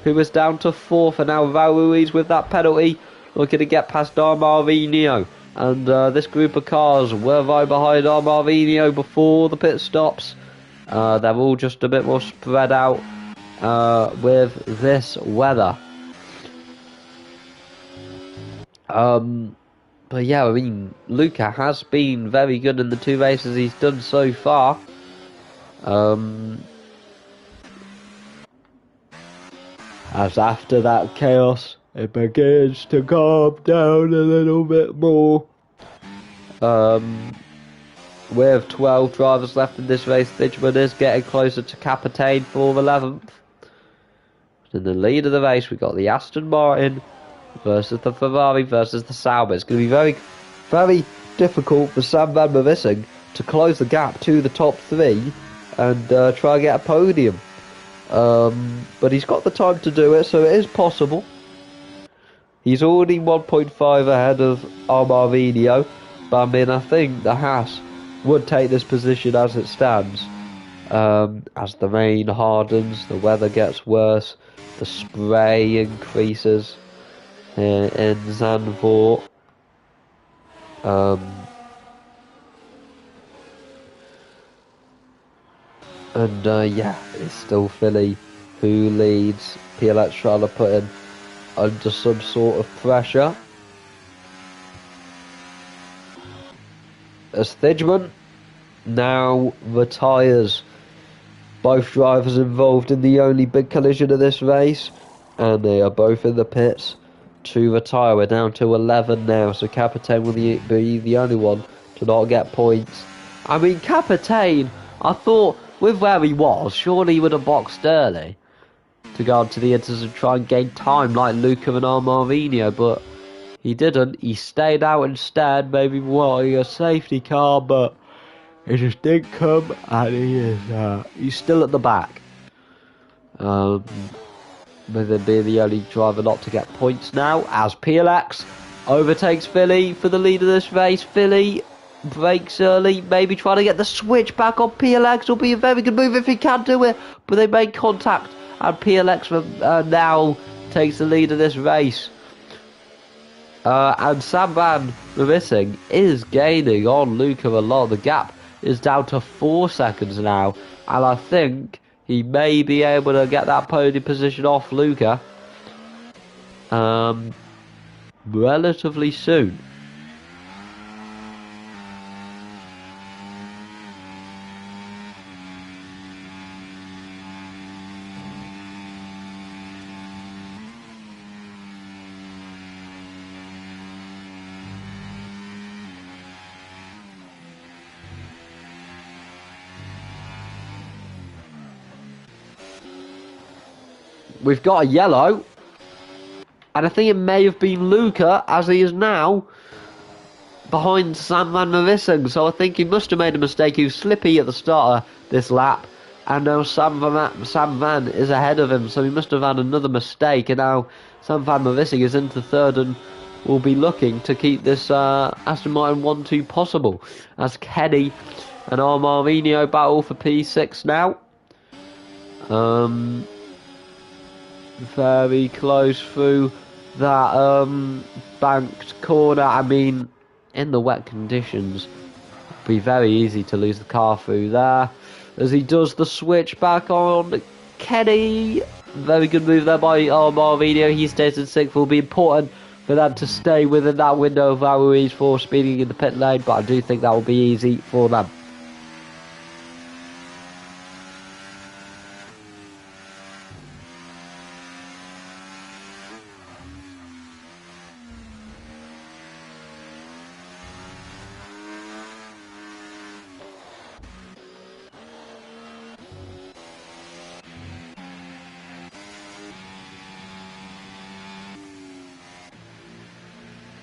who is down to 4th, and now Ruiz with that penalty looking to get past Marvinio. And this group of cars were right behind Marvinio before the pit stops. They're all just a bit more spread out with this weather. But yeah, I mean, Luca has been very good in the 2 races he's done so far. As after that chaos, it begins to calm down a little bit more. With 12 drivers left in this race, Thidgeman is getting closer to Capitane for 11th. In the lead of the race, we got the Aston Martin versus the Ferrari versus the Sauber. It's going to be very, very difficult for Sam Van Mavissing to close the gap to the top 3 and try and get a podium. But he's got the time to do it, so it is possible. He's already 1.5 ahead of Marvinio, but I mean, I think the Haas would take this position as it stands. As the rain hardens, the weather gets worse, the spray increases in Zandvoort. Yeah, it's still Philly who leads. PLX trying to put him under some sort of pressure. As Thijman now retires. Both drivers involved in the only big collision of this race, and they are both in the pits to retire. We're down to 11 now, so Captain will be the only one to not get points. I mean, Captain, I thought with where he was, surely he would have boxed early to go on to the inters and try and gain time like Luca and Armarinho, but he didn't. He stayed out instead, maybe wanting a safety car, but it just didn't come, and he's still at the back. With him being the only driver not to get points now, as PLX overtakes Philly for the lead of this race. Philly brakes early, maybe trying to get the switch back on PLX. Will be a very good move if he can do it, but they make contact, and PLX now takes the lead of this race. And Sam Van Rissing is gaining on Luca a lot. The gap is down to 4 seconds now, and I think he may be able to get that podium position off Luca relatively soon. We've got a yellow, and I think it may have been Luca, as he is now behind Sam Van Rissing. So I think he must have made a mistake. He was slippy at the start of this lap, and now Sam Van is ahead of him, so he must have had another mistake, and now Sam Van Rissing is into third and will be looking to keep this Aston Martin 1-2 possible, as Kenny and Armarinho battle for P6 now. Very close through that banked corner. I mean, in the wet conditions, it'd be very easy to lose the car through there. As he does the switch back on Kenny. Very good move there by Armarinho. He stays in 6th. Will be important for them to stay within that window of Ruiz for speeding in the pit lane, but I do think that will be easy for them.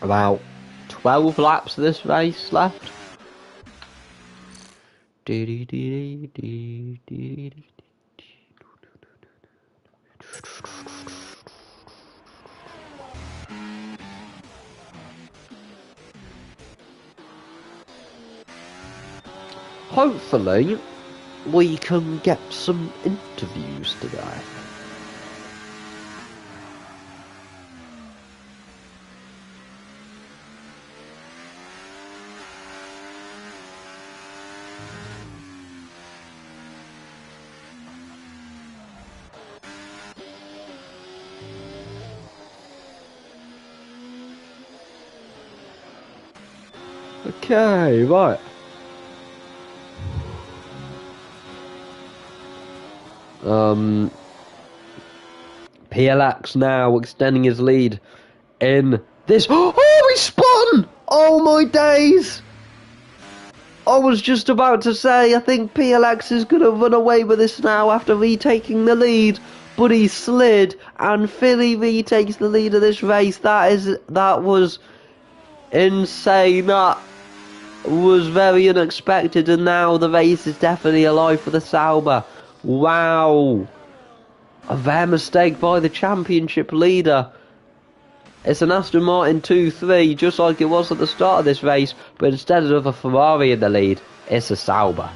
About 12 laps of this race left. Hopefully, we can get some interviews today. Okay, right. PLX now extending his lead in this. Oh, he spun! Oh my days! I was just about to say, I think PLX is going to run away with this now after retaking the lead, but he slid, and Philly retakes the lead of this race. That was insane. That was very unexpected, and now the race is definitely alive for the Sauber. Wow. A rare mistake by the championship leader. It's an Aston Martin 2-3, just like it was at the start of this race, but instead of a Ferrari in the lead, It's a Sauber.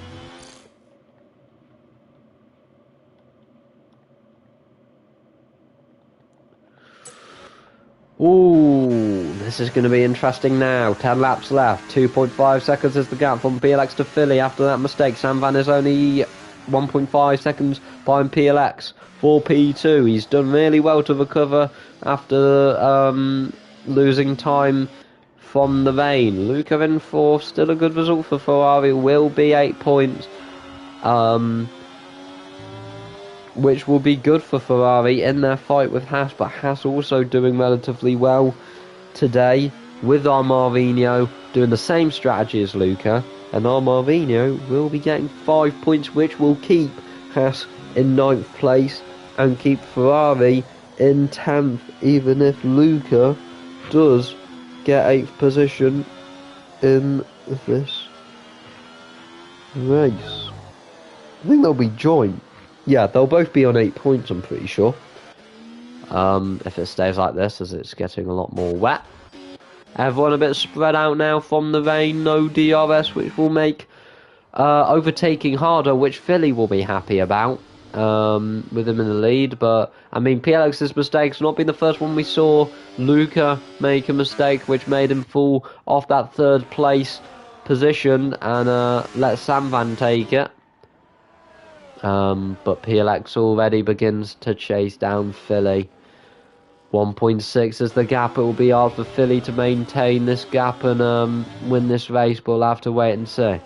Ooh, this is going to be interesting now. 10 laps left. 2.5 seconds is the gap from PLX to Philly after that mistake. Sam Van is only 1.5 seconds behind PLX for P2. He's done really well to recover after losing time from the rain. Luca in fourth. Still a good result for Ferrari. Will be 8 points. Which will be good for Ferrari in their fight with Haas, but Haas also doing relatively well today with Armavinho doing the same strategy as Luca, and Armavinho will be getting 5 points, which will keep Haas in 9th place and keep Ferrari in 10th, even if Luca does get 8th position in this race. I think they'll be joint. Yeah, they'll both be on 8 points, I'm pretty sure. If it stays like this, as it's getting a lot more wet. Everyone a bit spread out now from the rain. No DRS, which will make overtaking harder, which Philly will be happy about with him in the lead. But, I mean, PLX's mistake's not been the first one we saw. Luca make a mistake, which made him fall off that 3rd place position and let Sam Van take it. But PLX already begins to chase down Philly. 1.6 is the gap. It will be hard for Philly to maintain this gap and win this race, but we'll have to wait and see.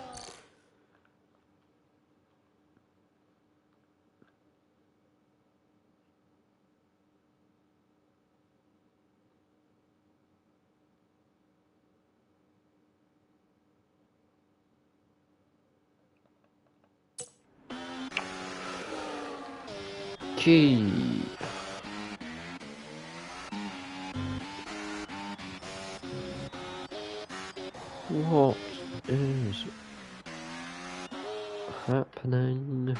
Gee. What is happening?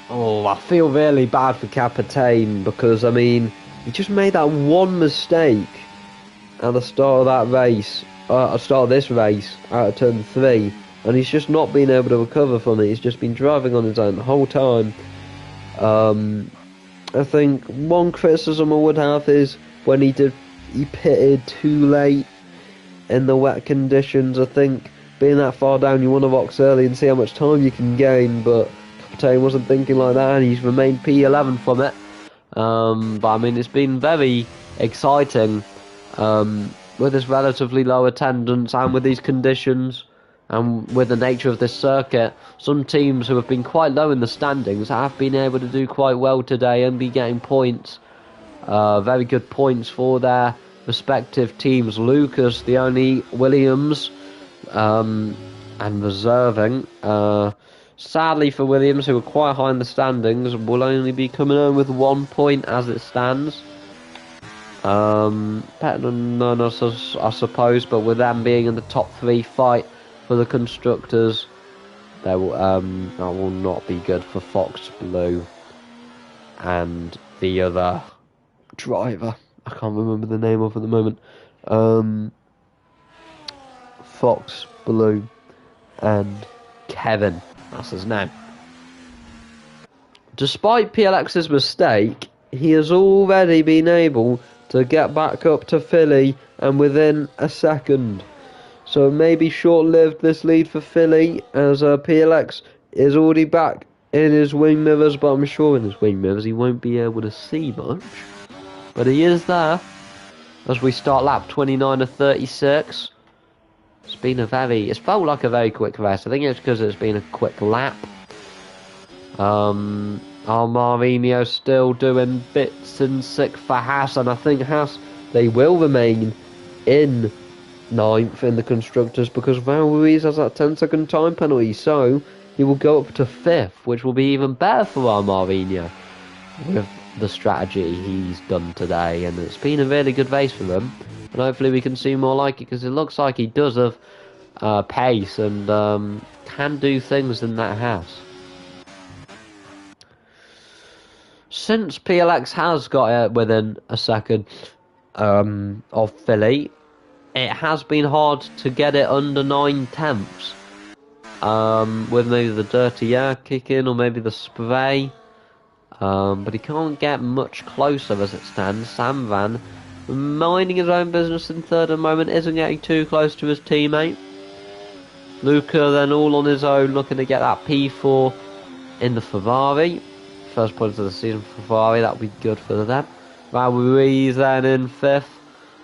Oh, I feel really bad for Capitaine because, I mean, he just made that one mistake at the start of that race, at the start of this race, out of turn 3, and he's just not been able to recover from it. He's just been driving on his own the whole time. I think one criticism I would have is when he pitted too late in the wet conditions. I think being that far down, you want to box early and see how much time you can gain, but Captain wasn't thinking like that, and he's remained P11 from it. But I mean, it's been very exciting with this relatively low attendance and with these conditions and with the nature of this circuit. Some teams who have been quite low in the standings have been able to do quite well today and be getting points. Very good points for their respective teams. Lucas, the only Williams, and reserving. Sadly for Williams, who are quite high in the standings, will only be coming home with 1 point as it stands. Better than none, I suppose, but with them being in the top 3 fight for the constructors, that will not be good for Fox Blue and the other driver. I can't remember the name of at the moment. Fox Blue and Kevin, that's his name. Despite PLX's mistake, he has already been able to get back up to Philly and within a second. So maybe short-lived this lead for Philly, as PLX is already back in his wing mirrors, but I'm sure in his wing mirrors he won't be able to see much. But he is there as we start lap 29 of 36. It's felt like a very quick race. I think it's because it's been a quick lap. Armavinho still doing bits and sick for Haas, and I think Haas, they will remain in 9th in the constructors because Val Ruiz has that 10-second time penalty, so he will go up to 5th, which will be even better for Armavinho with the strategy he's done today. And it's been a really good race for them, and hopefully we can see more like it, because it looks like he does have pace and can do things in that house. Since PLX has got it within a second of Philly, it has been hard to get it under 9 tenths. With maybe the dirty air kicking or maybe the spray. But he can't get much closer as it stands. Sam Van, minding his own business in third at the moment, isn't getting too close to his teammate. Luca then all on his own, looking to get that P4 in the Ferrari. First points of the season for Ferrari, that would be good for them. Val Ruiz then in 5th,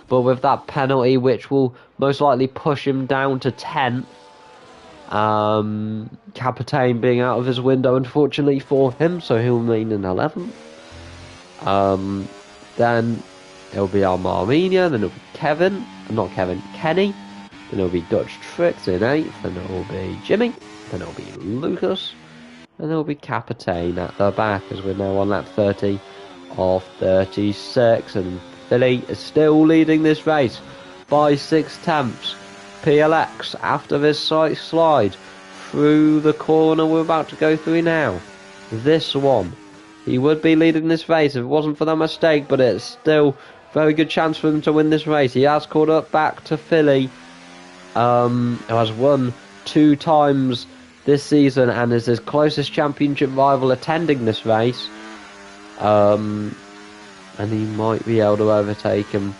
but with that penalty, which will most likely push him down to 10th. Captain being out of his window, unfortunately for him, so he'll remain in 11th. Then it'll be Armenia, then it'll be Kenny. Then it'll be Dutch Tricks in 8th, then it'll be Jimmy, then it'll be Lucas, and it'll be Captain at the back as we're now on lap 30 of 36, and Philly is still leading this race by 6 tenths. PLX after this slight slide through the corner we're about to go through now. This one, he would be leading this race if it wasn't for that mistake, but it's still a very good chance for him to win this race. He has caught up back to Philly, who has won 2 times this season and is his closest championship rival attending this race. And he might be able to overtake him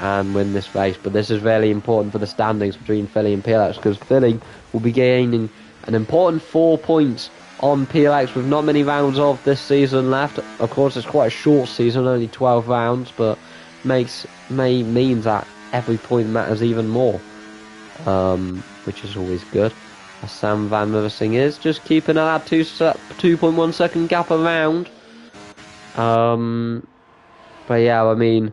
and win this race, but this is really important for the standings between Philly and PLX, because Philly will be gaining an important 4 points on PLX with not many rounds of this season left. Of course, it's quite a short season, only 12 rounds, but means that every point matters even more, which is always good. As Sam Van Mersing is just keeping that 2.1 second gap around. But yeah, I mean,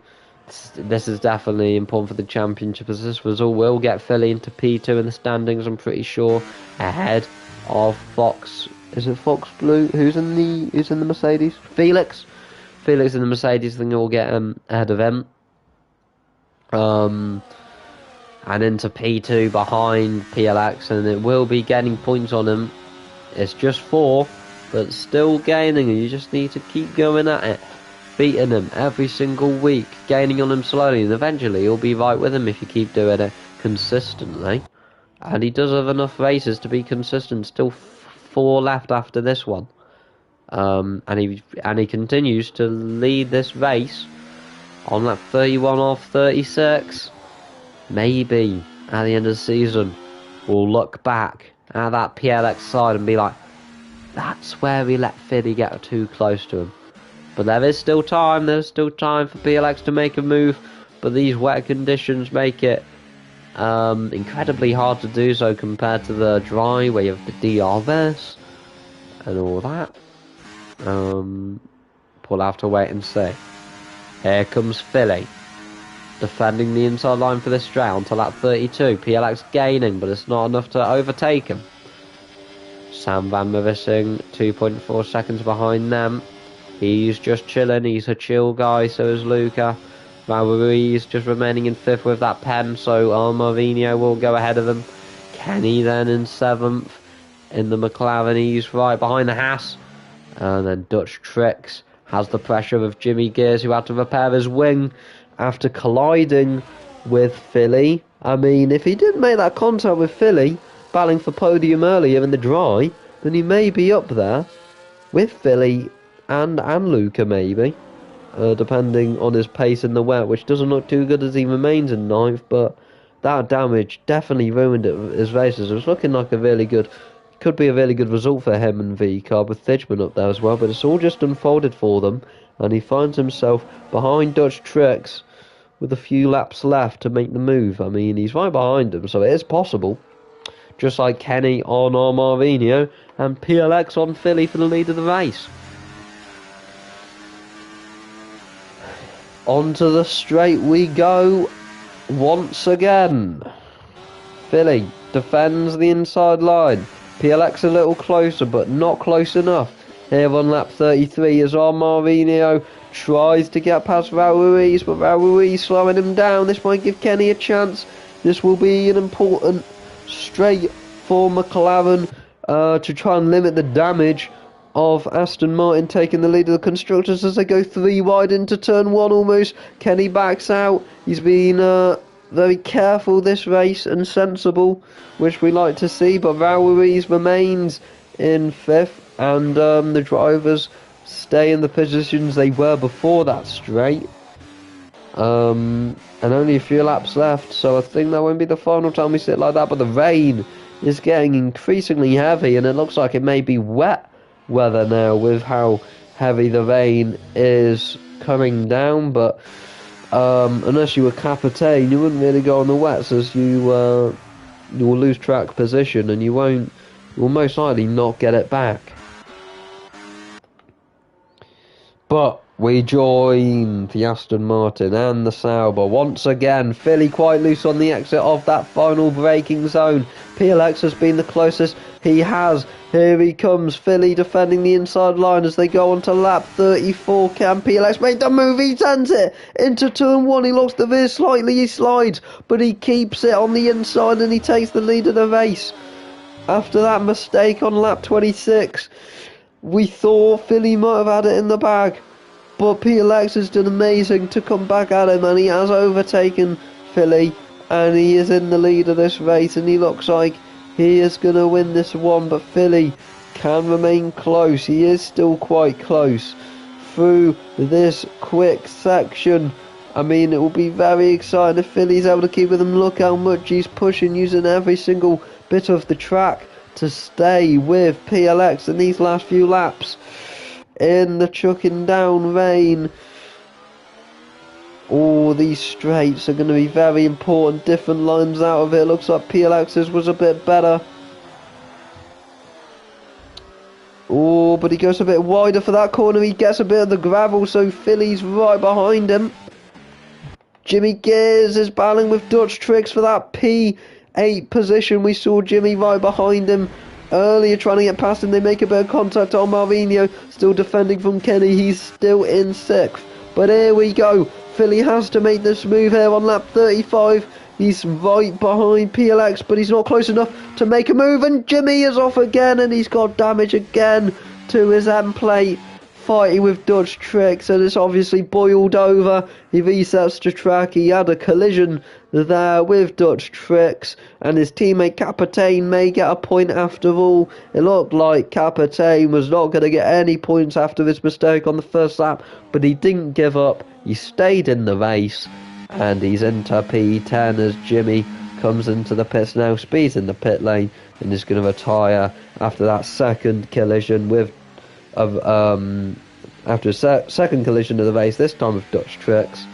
this is definitely important for the championship, as this result will get Philly into P2 in the standings, I'm pretty sure, ahead of Fox. Is it Fox Blue? Who's in the Mercedes? Felix in the Mercedes, I think will get ahead of him. And into P2 behind PLX, and it will be getting points on him. It's just 4, but still gaining, and you just need to keep going at it. Beating him every single week, gaining on him slowly, and eventually you'll be right with him if you keep doing it consistently. And he does have enough races to be consistent. Still 4 left after this one, and he continues to lead this race on lap 31 off 36. Maybe at the end of the season we'll look back at that PLX side and be like, that's where we let Philly get too close to him. But there is still time. There's still time for PLX to make a move. But these wet conditions make it incredibly hard to do so compared to the dry, where you have the DRS and all that. We'll have to wait and see. Here comes Philly, defending the inside line for this straight until lap 32. PLX gaining, but it's not enough to overtake him. Sam Van Mersing 2.4 seconds behind them. He's just chilling, he's a chill guy, so is Luca. Ruiz just remaining in 5th with that pen, so Marvinho will go ahead of him. Kenny then in 7th in the McLaren, he's right behind the Haas. And then Dutch Tricks has the pressure of Jimmy Gears, who had to repair his wing after colliding with Philly. I mean, if he didn't make that contact with Philly, battling for podium earlier in the dry, then he may be up there with Philly and Luca, maybe, depending on his pace in the wet, which doesn't look too good as he remains in 9th, but that damage definitely ruined his races. It was looking like could be a really good result for him and V-Car, with Thijman up there as well, but it's all just unfolded for them, and he finds himself behind Dutch Tricks with a few laps left to make the move. I mean, he's right behind him, so it is possible. Just like Kenny on Marvinho and PLX on Philly for the lead of the race. Onto the straight we go once again. Philly defends the inside line. PLX a little closer, but not close enough. Here on lap 33 as Marvinho tries to get past Val Ruiz, but Val Ruiz slowing him down. This might give Kenny a chance. This will be an important straight for McLaren to try and limit the damage of Aston Martin taking the lead of the constructors as they go 3 wide into turn 1 almost. Kenny backs out. He's been very careful this race and sensible, which we like to see. But Valeries remains in 5th, and the drivers stay in the positions they were before that straight. And only a few laps left, so I think that won't be the final time we sit like that. But the rain is getting increasingly heavy, and it looks like it may be wet weather now with how heavy the rain is coming down. But unless you were Capitaine, you wouldn't really go on the wets, as you will lose track position, and you will most likely not get it back. But we join the Aston Martin and the Sauber once again. Philly quite loose on the exit of that final braking zone. PLX has been the closest. He has. Here he comes. Philly defending the inside line as they go on to lap 34. Can PLX make the move? He sends it into turn 1. He locks the veer slightly. He slides, but he keeps it on the inside and he takes the lead of the race. After that mistake on lap 26, we thought Philly might have had it in the bag. But PLX has done amazing to come back at him, and he has overtaken Philly, and he is in the lead of this race, and he looks like he is going to win this one. But Philly can remain close. He is still quite close through this quick section. I mean, it will be very exciting if Philly's able to keep with him. Look how much he's pushing, using every single bit of the track to stay with PLX in these last few laps. In the chucking down rain. All these straights are going to be very important. Different lines out of it. Looks like PLX's was a bit better. Oh, but he goes a bit wider for that corner. He gets a bit of the gravel, so Philly's right behind him. Jimmy Gears is battling with Dutch Tricks for that P8 position. We saw Jimmy right behind him earlier, trying to get past him. They make a bit of contact on Marvinho, still defending from Kenny. He's still in 6th. But here we go. Philly has to make this move here on lap 35. He's right behind PLX, but he's not close enough to make a move. And Jimmy is off again, and he's got damage again to his end plate, fighting with Dutch Tricks, and it's obviously boiled over. He resets the track. He had a collision there with Dutch Tricks, and his teammate Capitaine may get a point after all. It looked like Capitaine was not going to get any points after his mistake on the first lap, but he didn't give up. He stayed in the race, and he's into P10 as Jimmy comes into the pits now. Speeds in the pit lane and is going to retire after that second collision with after a second collision of the race, this time with Dutch Tricks,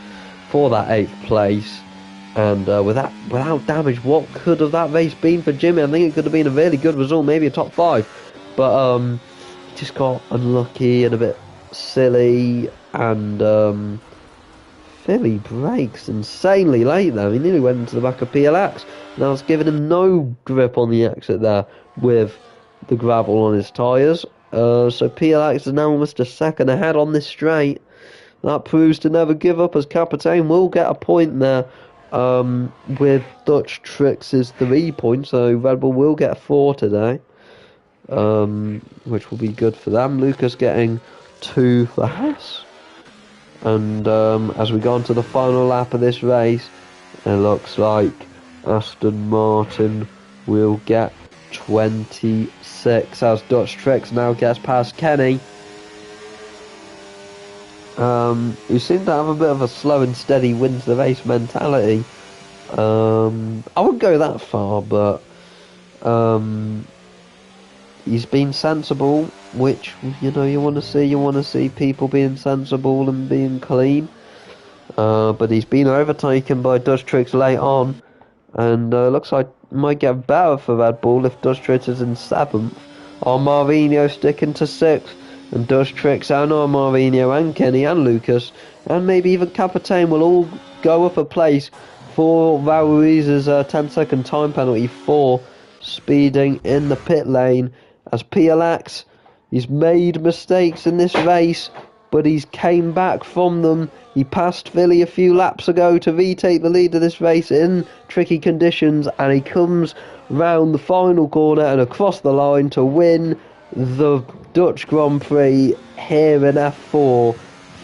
for that 8th place. And without damage, what could have that race been for Jimmy? I think it could have been a really good result, maybe a top 5. But just got unlucky and a bit silly, and Philly brakes insanely late there. He nearly went into the back of PLX. Now it's giving him no grip on the exit there with the gravel on his tyres. So PLX is now almost a second ahead on this straight. That proves to never give up, as Capitaine will get a point there with Dutch Tricks' 3 points. So Red Bull will get 4 today, which will be good for them. Lucas getting 2 for Haas. And as we go on to the final lap of this race, it looks like Aston Martin will get 26 as Dutch Tricks now gets past Kenny, who seemed to have a bit of a slow and steady wins the race mentality. I wouldn't go that far, but he's been sensible, which you want to see. You want to see people being sensible and being clean. But he's been overtaken by Dutch Tricks late on, and looks like it might get better for Red Bull if Dutch Tricks is in 7th. Marvinho sticking to 6th, and Dutch Tricks and Marvinho and Kenny and Lucas and maybe even Capitaine will all go up a place for Valeries' 10-second time penalty for speeding in the pit lane. As PLX, he's made mistakes in this race, but he's came back from them. He passed Philly a few laps ago to retake the lead of this race in tricky conditions, and he comes round the final corner and across the line to win the Dutch Grand Prix here in F4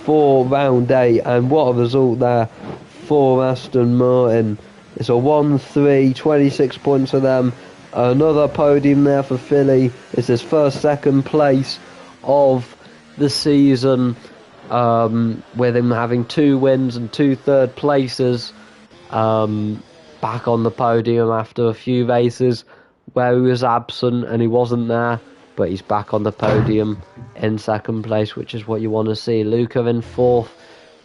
for round 8. And what a result there for Aston Martin. It's a 1-3, 26 points for them. Another podium there for Philly. It's his first second place of the season, with him having 2 wins and 2 third places. Back on the podium after a few races where he was absent and he wasn't there, but he's back on the podium in second place, which is what you want to see. Luca in 4th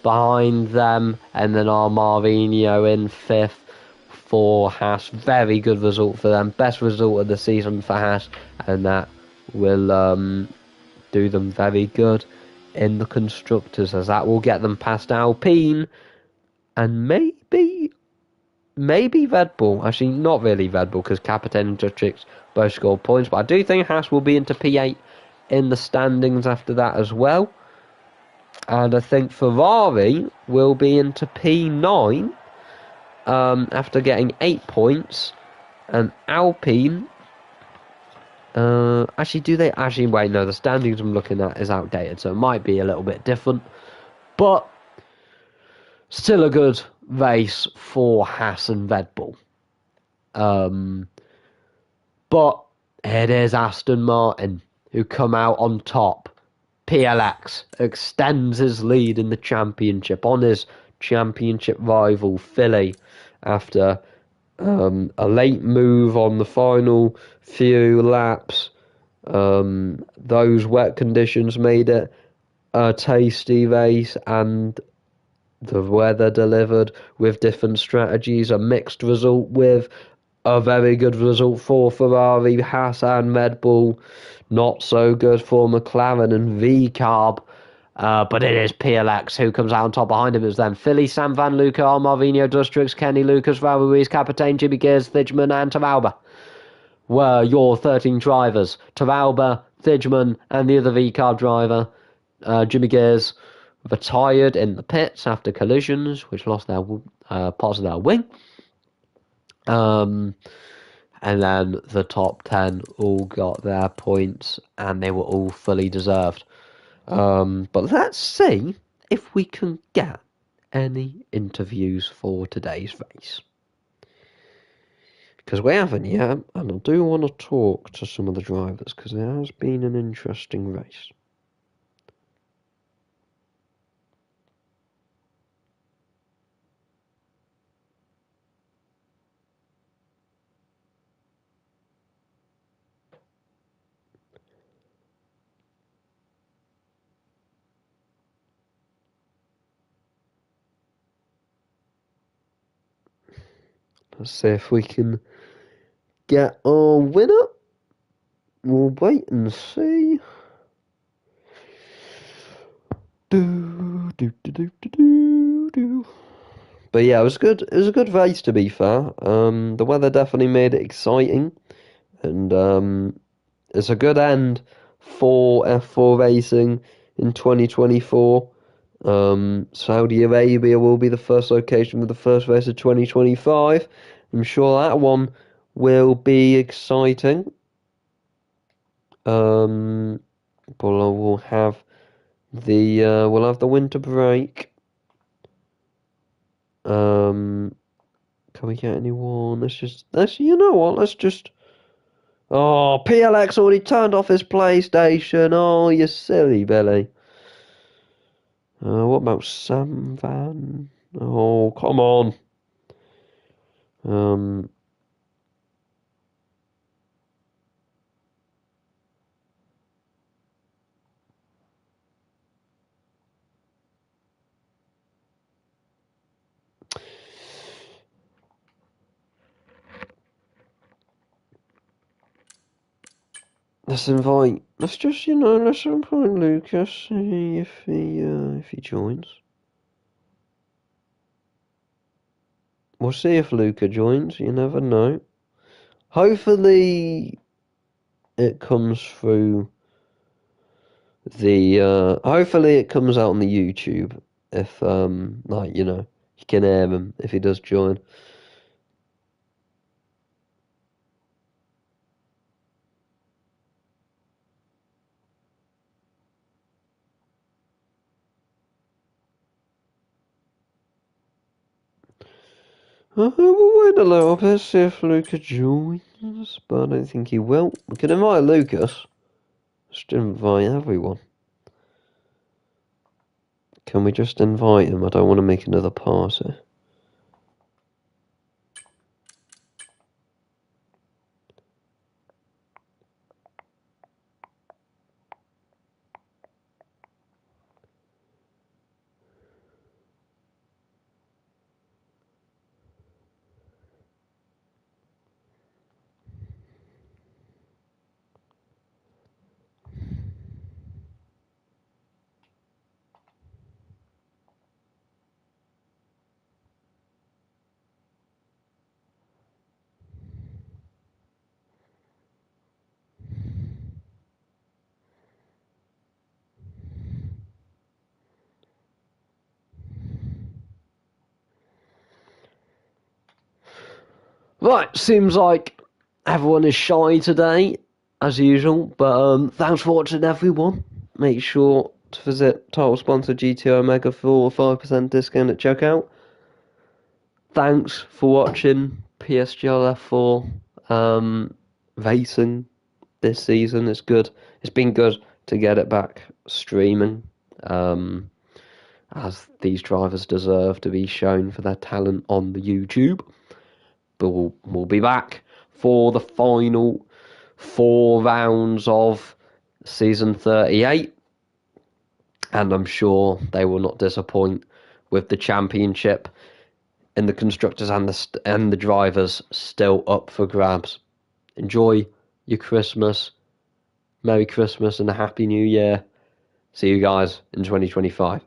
behind them, and then Armarinho in 5th for Haas. Very good result for them, best result of the season for Haas, and that will do them very good in the constructors, as that will get them past Alpine and maybe Red Bull. Actually, not really Red Bull, because Captain and Jutrix both scored points. But I do think Haas will be into P8 in the standings after that as well. And I think Ferrari will be into P9 after getting 8 points. And Alpine... actually, do they... Actually, wait, no. The standings I'm looking at is outdated, so it might be a little bit different. But still a good race for Haas and Red Bull. But it is Aston Martin who come out on top. PLX extends his lead in the championship on his championship rival Philly after a late move on the final few laps. Those wet conditions made it a tasty race, and the weather delivered with different strategies. A mixed result with a very good result for Ferrari, Haas and Red Bull. Not so good for McLaren and VCarb. But it is PLX who comes out on top. Behind him is then Philly, Sam Van Luca, Marvino, Dustrix, Kenny Lucas, Val Ruiz, Captain, Jimmy Gears, Thijman and Taralba were your 13 drivers. Taralba, Thijman and the other VCarb driver, Jimmy Gears, retired in the pits after collisions, which lost their parts of their wing. And then the top 10 all got their points, and they were all fully deserved. But let's see if we can get any interviews for today's race, because we haven't yet, and I do want to talk to some of the drivers, because it has been an interesting race. Let's see if we can get our winner. We'll wait and see. But yeah, it was good. It was a good race, to be fair. The weather definitely made it exciting, and it's a good end for F4 racing in 2024. Saudi Arabia will be the first location for the first race of 2025. I'm sure that one will be exciting. But we'll have the winter break. Can we get anyone? You know what? Oh, PLX already turned off his PlayStation. Oh, you silly Billy. What about Sam Van? Oh, come on. Let's invite Lucas, see if he joins. We'll see if Luca joins, you never know. Hopefully it comes through hopefully it comes out on the YouTube, if you can hear him if he does join. We'll wait a little bit, see if Luca joins, but I don't think he will. We can invite Lucas. Just invite everyone. Can we just invite him? I don't want to make another party. Right, seems like everyone is shy today, as usual, but thanks for watching, everyone. Make sure to visit title sponsor GTO Omega for a 5% discount at checkout. Thanks for watching PSGL F4 racing this season. It's good. It's been good to get it back streaming, as these drivers deserve to be shown for their talent on the YouTube. But we'll be back for the final 4 rounds of season 38, and I'm sure they will not disappoint with the championship and the constructors and the drivers still up for grabs. Enjoy your Christmas, Merry Christmas and a Happy New Year. See you guys in 2025.